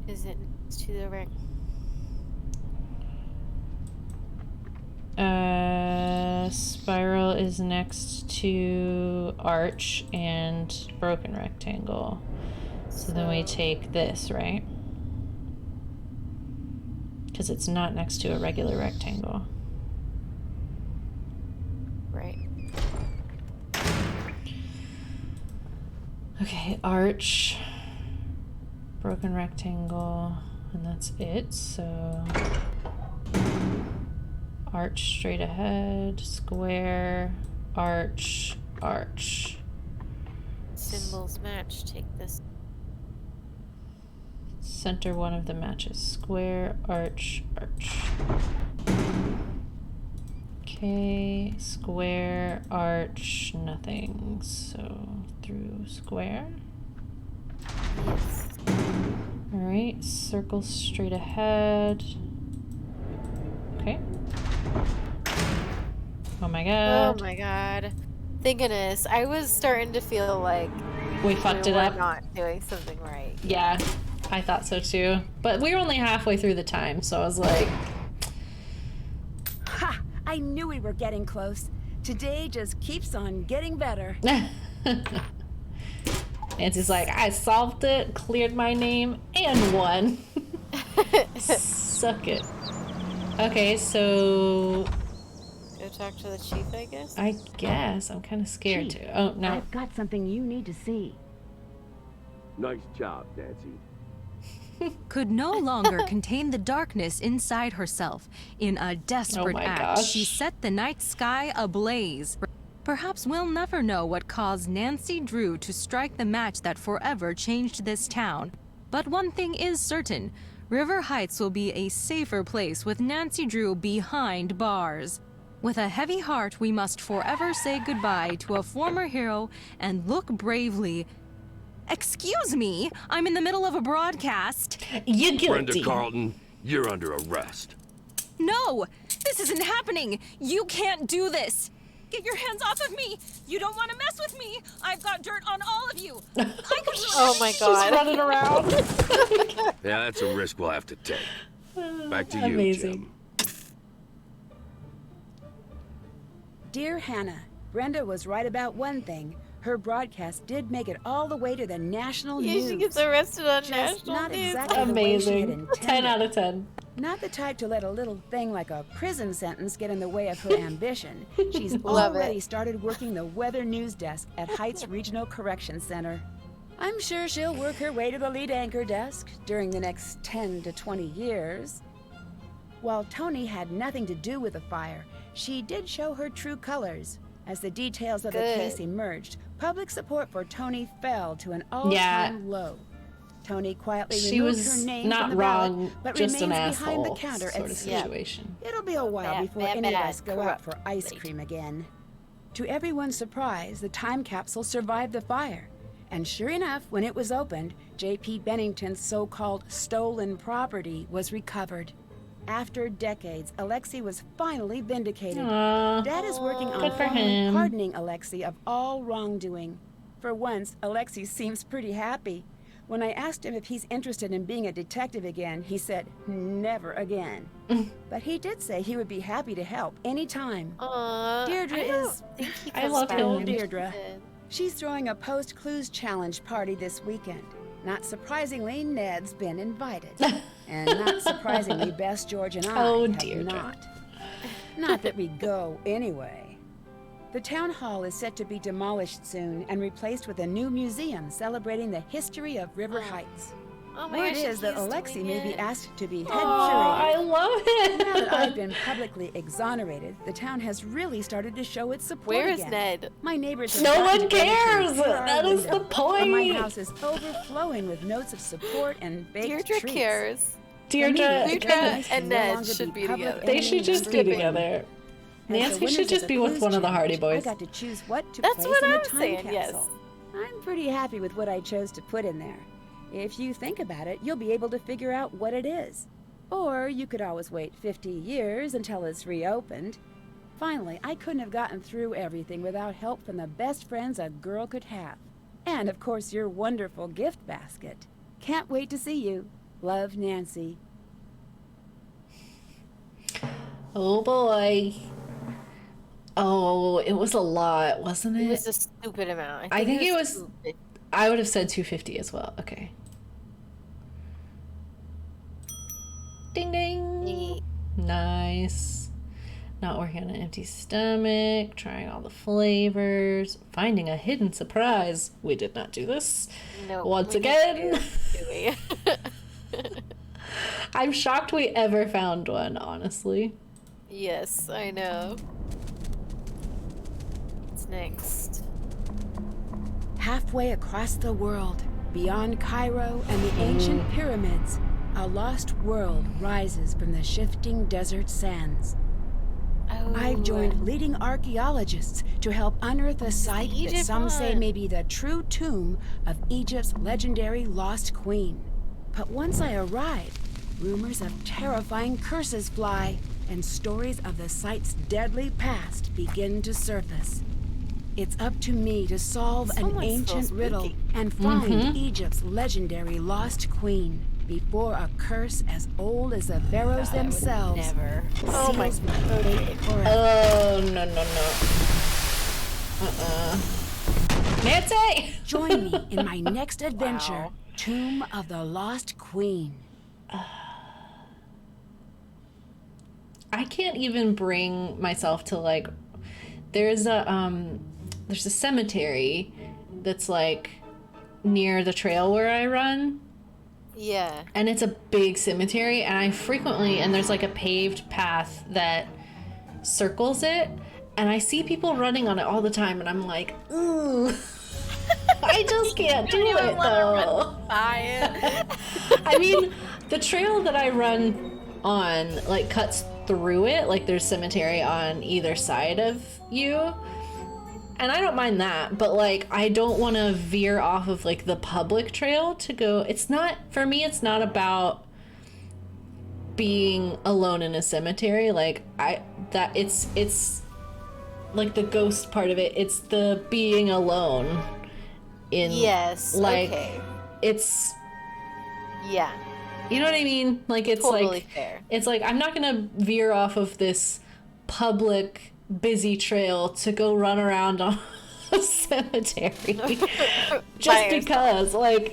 S2: Is it to the right?
S1: Spiral is next to arch and broken rectangle. So then we take this, right? Because it's not next to a regular rectangle.
S2: Right.
S1: Okay, arch, broken rectangle, and that's it, so arch straight ahead, square, arch, arch.
S2: Symbols match, take this.
S1: Center one of the matches, square, arch, arch. Okay, square, arch, nothing, so through square.
S2: Yes.
S1: Alright, circle straight ahead. Okay. Oh my god.
S2: Oh my god. Thank goodness. I was starting to feel like
S1: we fucked it up.
S2: Not doing something right.
S1: Yeah, I thought so too. But we were only halfway through the time, so I was like...
S4: Ha! I knew we were getting close. Today just keeps on getting better.
S1: Nancy's like, I solved it, cleared my name, and won. Suck it. Okay, so...
S2: Go talk to the chief, I guess?
S1: I guess. I'm kind of scared
S4: Chief,
S1: too. Oh, no.
S4: I've got something you need to see.
S15: Nice job, Nancy.
S8: Could no longer contain the darkness inside herself. In a desperate act, she set the night sky ablaze. Perhaps we'll never know what caused Nancy Drew to strike the match that forever changed this town. But one thing is certain. River Heights will be a safer place with Nancy Drew behind bars. With a heavy heart, we must forever say goodbye to a former hero and look bravely. Excuse me, I'm in the middle of a broadcast.
S1: You're guilty.
S15: Brenda Carlton, you're under arrest.
S8: No, this isn't happening. You can't do this. Get your hands off of me. You don't want to mess with me. I've got dirt on all of you.
S2: Oh my god.
S1: She's running around.
S15: Yeah, that's a risk we'll have to take. Back to you,
S1: Amazing.
S15: Jim.
S4: Dear Hannah, Brenda was right about one thing. Her broadcast did make it all the way to the national news.
S2: Yeah, she gets arrested on
S4: Just
S2: national
S4: not
S2: news.
S4: exactly the way she had
S1: Amazing.
S4: intended.
S1: 10 out of 10.
S4: Not the type to let a little thing like a prison sentence get in the way of her ambition. She's
S2: Love
S4: already
S2: it.
S4: started working the weather news desk at Heights Regional Correction Center. I'm sure she'll work her way to the lead anchor desk during the next 10 to 20 years. While Tony had nothing to do with the fire, she did show her true colors. As the details of the case emerged, public support for Tony fell to an all-time low. Tony quietly removed her name from the ballot, but remains behind the counter
S1: sort of situation.
S4: It'll be a while before any of us go out for ice cream again. To everyone's surprise, the time capsule survived the fire. And sure enough, when it was opened, J.P. Bennington's so-called stolen property was recovered. After decades, Alexei was finally vindicated. Dad is working on formally pardoning Alexei of all wrongdoing. For once, Alexei seems pretty happy. When I asked him if he's interested in being a detective again, he said, never again. But he did say he would be happy to help anytime. Deirdre is...
S1: I love him.
S4: Deirdre. She's throwing a post-clues challenge party this weekend. Not surprisingly, Ned's been invited. And not surprisingly, Bess, George, and I have not. Not that we go anyway. The town hall is set to be demolished soon and replaced with a new museum celebrating the history of River Heights. Word is that Alexei may be asked to be head curator.
S1: I love it.
S4: Now that I've been publicly exonerated, the town has really started to show its support
S2: Where is
S4: again.
S2: Ned?
S4: My neighbors have
S1: No
S4: gotten
S1: one
S4: together to
S1: cares.
S4: repair our
S1: That is
S4: window,
S1: the point.
S4: and my house is overflowing with notes of support and baked
S2: Deirdre
S4: treats.
S2: cares.
S1: Deirdre
S2: and Ned should be together.
S1: They should just be together. Nancy should just be with one of the Hardy Boys.
S4: I got to choose what to
S2: That's
S4: place
S2: what
S4: in
S2: I'm
S4: the time
S2: saying, yes.
S4: capsule. I'm pretty happy with what I chose to put in there. If you think about it, you'll be able to figure out what it is. Or you could always wait 50 years until it's reopened. Finally, I couldn't have gotten through everything without help from the best friends a girl could have. And of course, your wonderful gift basket. Can't wait to see you. Love, Nancy.
S1: Oh boy. Oh, it was a lot, wasn't it?
S2: It was a stupid amount.
S1: I think it was
S2: stupid.
S1: I would have said 250 as well. Okay. Ding ding. Nice. Not working on an empty stomach. Trying all the flavors. Finding a hidden surprise. We did not do this.
S2: No.
S1: Once again. I'm shocked we ever found one, honestly.
S2: Yes, I know. What's next?
S4: Halfway across the world, beyond Cairo and the ancient pyramids, a lost world rises from the shifting desert sands. I've joined leading archaeologists to help unearth a site that some say may be the true tomb of Egypt's legendary lost queen. But once I arrive, rumors of terrifying curses fly, and stories of the site's deadly past begin to surface. It's up to me to solve an ancient riddle and find Egypt's legendary lost queen before a curse as old as the pharaohs themselves
S2: Never.
S4: Oh my fate forever.
S1: Oh, no. Nancy!
S4: Join me in my next adventure, Tomb of the Lost Queen.
S1: I can't even bring myself to, like, there's a cemetery that's like near the trail where I run.
S2: Yeah.
S1: And it's a big cemetery, and I frequently, and there's like a paved path that circles it, and I see people running on it all the time, and I'm like, ooh. I just can't do it though. I mean, the trail that I run on like cuts through it, like there's cemetery on either side of you, and I don't mind that, but like I don't want to veer off of like the public trail to go. It's not, for me, it's not about being alone in a cemetery. Like it's like the ghost part of it. It's the being alone in,
S2: yes,
S1: like,
S2: okay.
S1: It's,
S2: yeah,
S1: you know what I mean? Like, it's
S2: totally
S1: like
S2: fair.
S1: It's like I'm not gonna veer off of this public busy trail to go run around on a cemetery just because, like,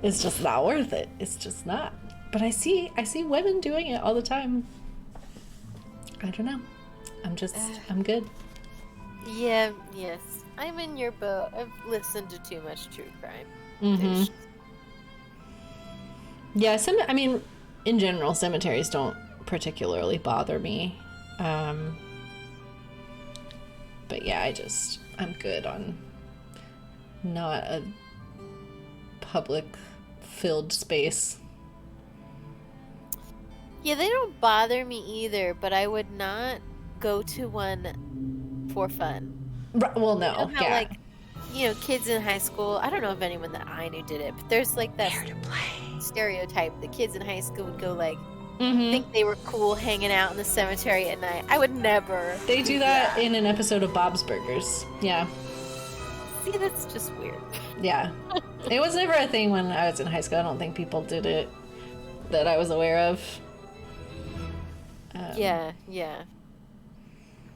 S1: it's just not worth it. It's just not. But I see women doing it all the time. I don't know. I'm good.
S2: Yeah, yes. I'm in your boat. I've listened to too much true crime.
S1: Mm-hmm. Yeah, I mean, in general, cemeteries don't particularly bother me. But yeah, I'm good on not a public filled space.
S2: Yeah, they don't bother me either, but I would not go to one for fun.
S1: Well, no,
S2: You know how,
S1: yeah.
S2: like, kids in high school, I don't know if anyone that I knew did it, but there's like that stereotype that kids in high school would go like, think they were cool hanging out in the cemetery at night. I would never.
S1: They do that in an episode of Bob's Burgers. Yeah.
S2: See, that's just weird.
S1: Yeah. It was never a thing when I was in high school. I don't think people did it that I was aware of.
S2: Yeah.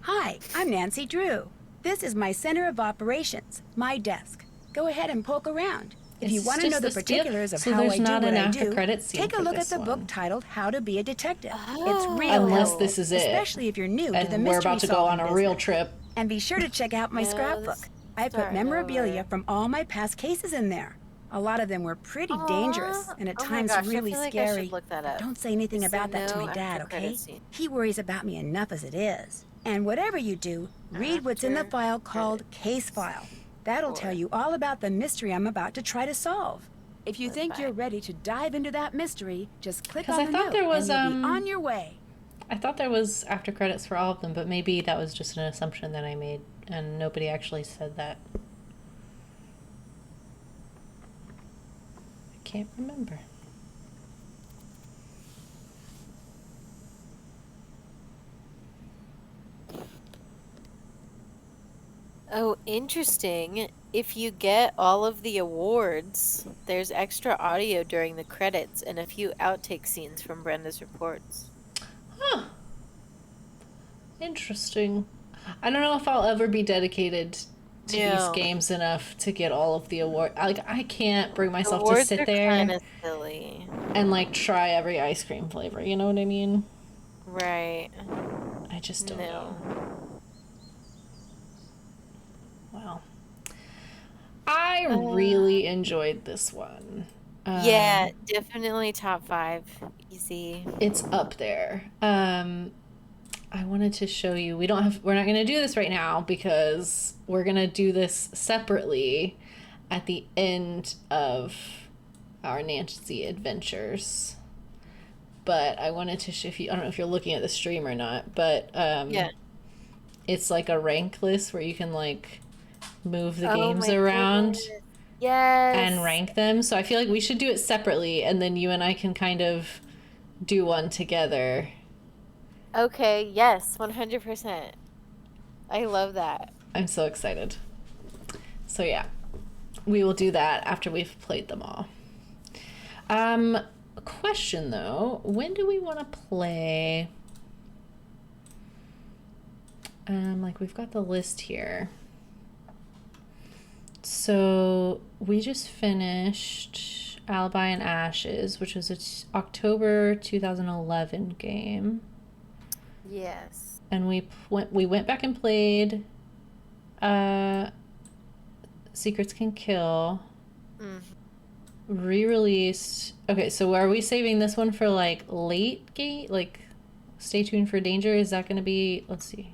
S4: Hi, I'm Nancy Drew. This is my center of operations, my desk. Go ahead and poke around. If you want to know the particulars of how I do what I do, take a look at the book titled How to Be a Detective. It's real
S1: Unless
S4: helpful,
S1: this is it.
S4: especially if you're new to the
S1: And
S4: mystery
S1: we're about to go on a real
S4: business.
S1: trip.
S4: And be sure to check out my scrapbook. I put memorabilia from all my past cases in there. A lot of them were pretty dangerous and at times really scary. But don't say anything about that to my dad, okay? He worries about me enough as it is. And whatever you do, read what's in the file called Case File. That'll tell you all about the mystery I'm about to try to solve. If you think you're ready to dive into that mystery, just click on the note and you'll be on your way.
S1: I thought there was after credits for all of them, but maybe that was just an assumption that I made, and nobody actually said that. I can't remember.
S2: Oh, interesting. If you get all of the awards, there's extra audio during the credits and a few outtake scenes from Brenda's reports.
S1: Huh. Interesting. I don't know if I'll ever be dedicated to these games enough to get all of the awards. Like, I can't bring myself to sit there
S2: kinda silly.
S1: and like try every ice cream flavor. You know what I mean?
S2: Right.
S1: I just don't know. Wow. I really enjoyed this one.
S2: Yeah, definitely top 5. Easy.
S1: It's up there. I wanted to show you. We're not going to do this right now because we're going to do this separately at the end of our Nancy adventures. But I wanted to show you. I don't know if you're looking at the stream or not, but yeah. It's like a rank list where you can like move the games around.
S2: Goodness. Yes.
S1: And rank them. So I feel like we should do it separately, and then you and I can kind of do one together.
S2: Okay, yes, 100%. I love that.
S1: I'm so excited. So yeah, we will do that after we've played them all. Question though, when do we want to play? Like we've got the list here. So we just finished Alibi and Ashes, which was an October 2011 game.
S2: Yes.
S1: And we went back and played Secrets Can Kill. Re-released. Okay, so are we saving this one for like late game? Like Stay Tuned for Danger? Is that going to be, let's see,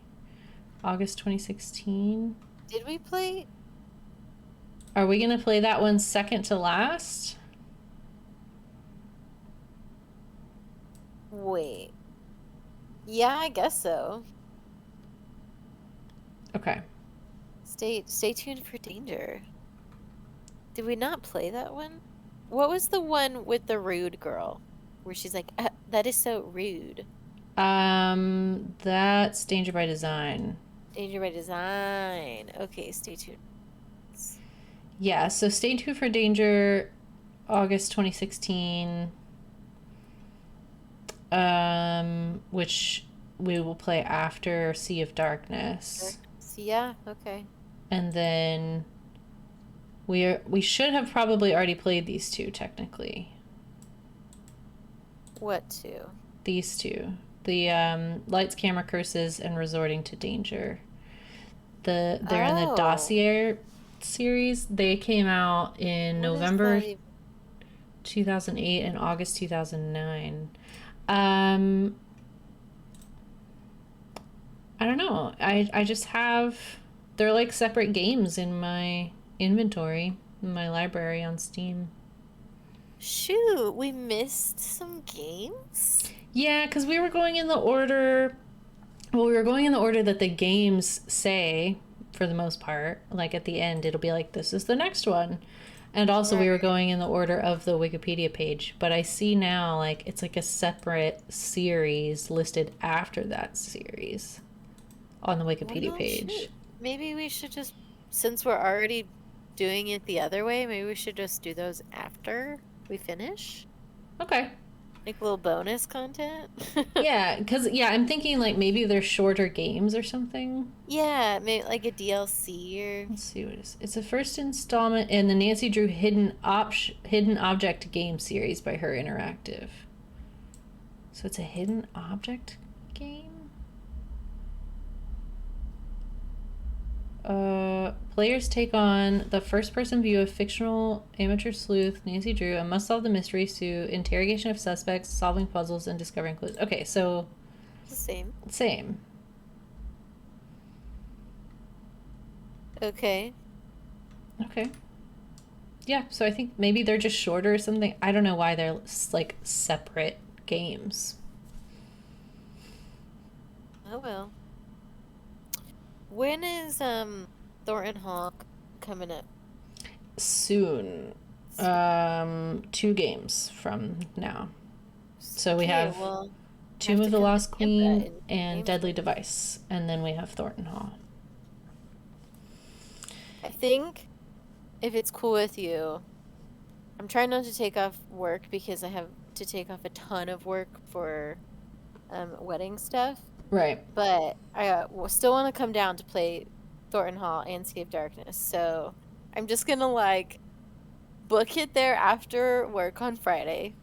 S1: August 2016?
S2: Did we play?
S1: Are we going to play that one second to last?
S2: Wait. Yeah, I guess so.
S1: Okay.
S2: Stay tuned for Danger. Did we not play that one? What was the one with the rude girl? Where she's like, that is so rude.
S1: That's Danger by Design.
S2: Danger by Design. Okay, stay tuned.
S1: Yeah, so Stay Tuned for Danger, August 2016. Which we will play after Sea of Darkness.
S2: Yeah, okay.
S1: And then we should have probably already played these two technically.
S2: What two?
S1: These two. The Lights, Camera, Curses, and Resorting to Danger. They're in the Dossier series. They came out in November 2008 and August 2009. I don't know. I just have they're like separate games in my inventory, in my library on Steam.
S2: Shoot, we missed some games?
S1: Yeah, because we were going in the order... Well, we were going in the order that the games say, for the most part. Like, at the end, it'll be like, this is the next one. And also, we were going in the order of the Wikipedia page. But I see now, like, it's like a separate series listed after that series on the Wikipedia page.
S2: Shit. Maybe we should just, since we're already doing it the other way, maybe we should just do those after we finish?
S1: Okay.
S2: Like little bonus content?
S1: Yeah, because, I'm thinking, like, maybe they're shorter games or something.
S2: Yeah, maybe like a DLC or...
S1: Let's see what it is. It's the first installment in the Nancy Drew Hidden Object game series by Her Interactive. So it's a hidden object game? Players take on the first-person view of fictional amateur sleuth Nancy Drew and must solve the mysteries through interrogation of suspects, solving puzzles, and discovering clues. Okay, so...
S2: The same.
S1: Same.
S2: Okay.
S1: Okay. Yeah, so I think maybe they're just shorter or something. I don't know why they're, like, separate games.
S2: Oh well. When is Thornton Hawk coming up?
S1: Soon. 2 games from now. So we have Tomb of the Lost Queen and Deadly Device, and then we have Thornton Hall.
S2: I think, if it's cool with you, I'm trying not to take off work because I have to take off a ton of work for wedding stuff.
S1: Right.
S2: But I still want to come down to play Thornton Hall and Sea of Darkness. So I'm just going to, like, book it there after work on Friday.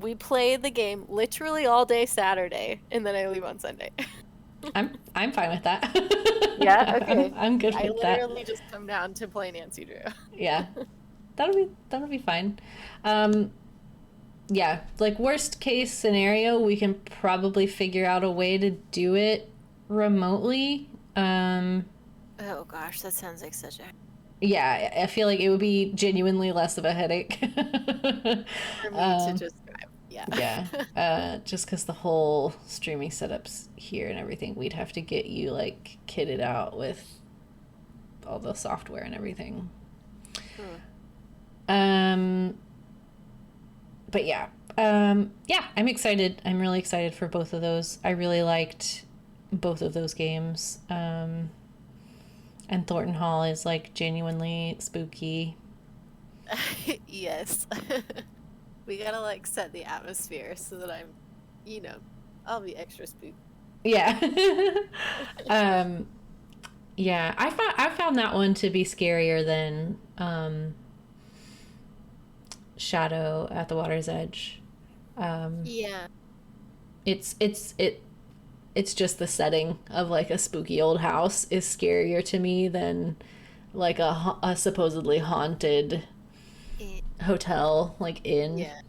S2: We play the game literally all day Saturday, and then I leave on Sunday.
S1: I'm fine with that.
S2: Yeah? Okay.
S1: I'm good with that.
S2: I literally just come down to play Nancy Drew.
S1: Yeah. That'll be fine. Yeah, like worst case scenario, we can probably figure out a way to do it remotely.
S2: Oh gosh, that sounds like such a...
S1: Yeah, I feel like it would be genuinely less of a headache.
S2: For me to just drive, yeah.
S1: Yeah, just because the whole streaming setup's here and everything, we'd have to get you, like, kitted out with all the software and everything. But yeah, I'm excited. I'm really excited for both of those. I really liked both of those games. And Thornton Hall is, like, genuinely spooky.
S2: Yes. We gotta, like, set the atmosphere so that I'm, I'll be extra spooky.
S1: Yeah. Yeah, I found that one to be scarier than Shadow at the Water's Edge.
S2: Yeah.
S1: It's just the setting of, like, a spooky old house is scarier to me than, like, a supposedly haunted hotel, like, inn.
S2: Yeah.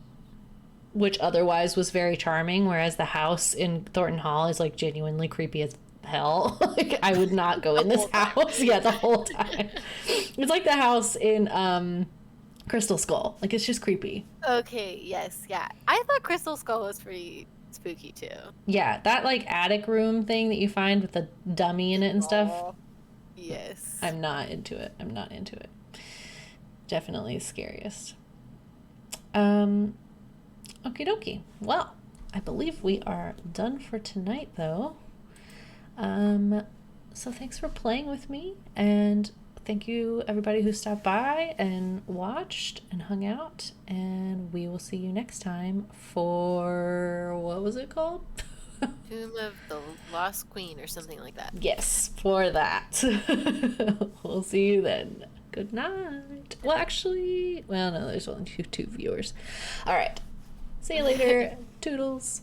S1: Which otherwise was very charming, whereas the house in Thornton Hall is, like, genuinely creepy as hell. Like, I would not go in this house. Yeah, the whole time. It's like the house in Crystal Skull. Like, it's just creepy.
S2: Okay, yes, yeah. I thought Crystal Skull was pretty spooky too.
S1: Yeah, that, like, attic room thing that you find with the dummy in it and stuff.
S2: Yes.
S1: I'm not into it. Definitely scariest. Okie dokie. Well, I believe we are done for tonight, though. So thanks for playing with me, and thank you everybody who stopped by and watched and hung out, and we will see you next time for, what was it called?
S2: Tomb of the Lost Queen or something like that.
S1: Yes, for that. We'll see you then. Good night. Well, actually, no, there's only two viewers. All right. See you later. Toodles.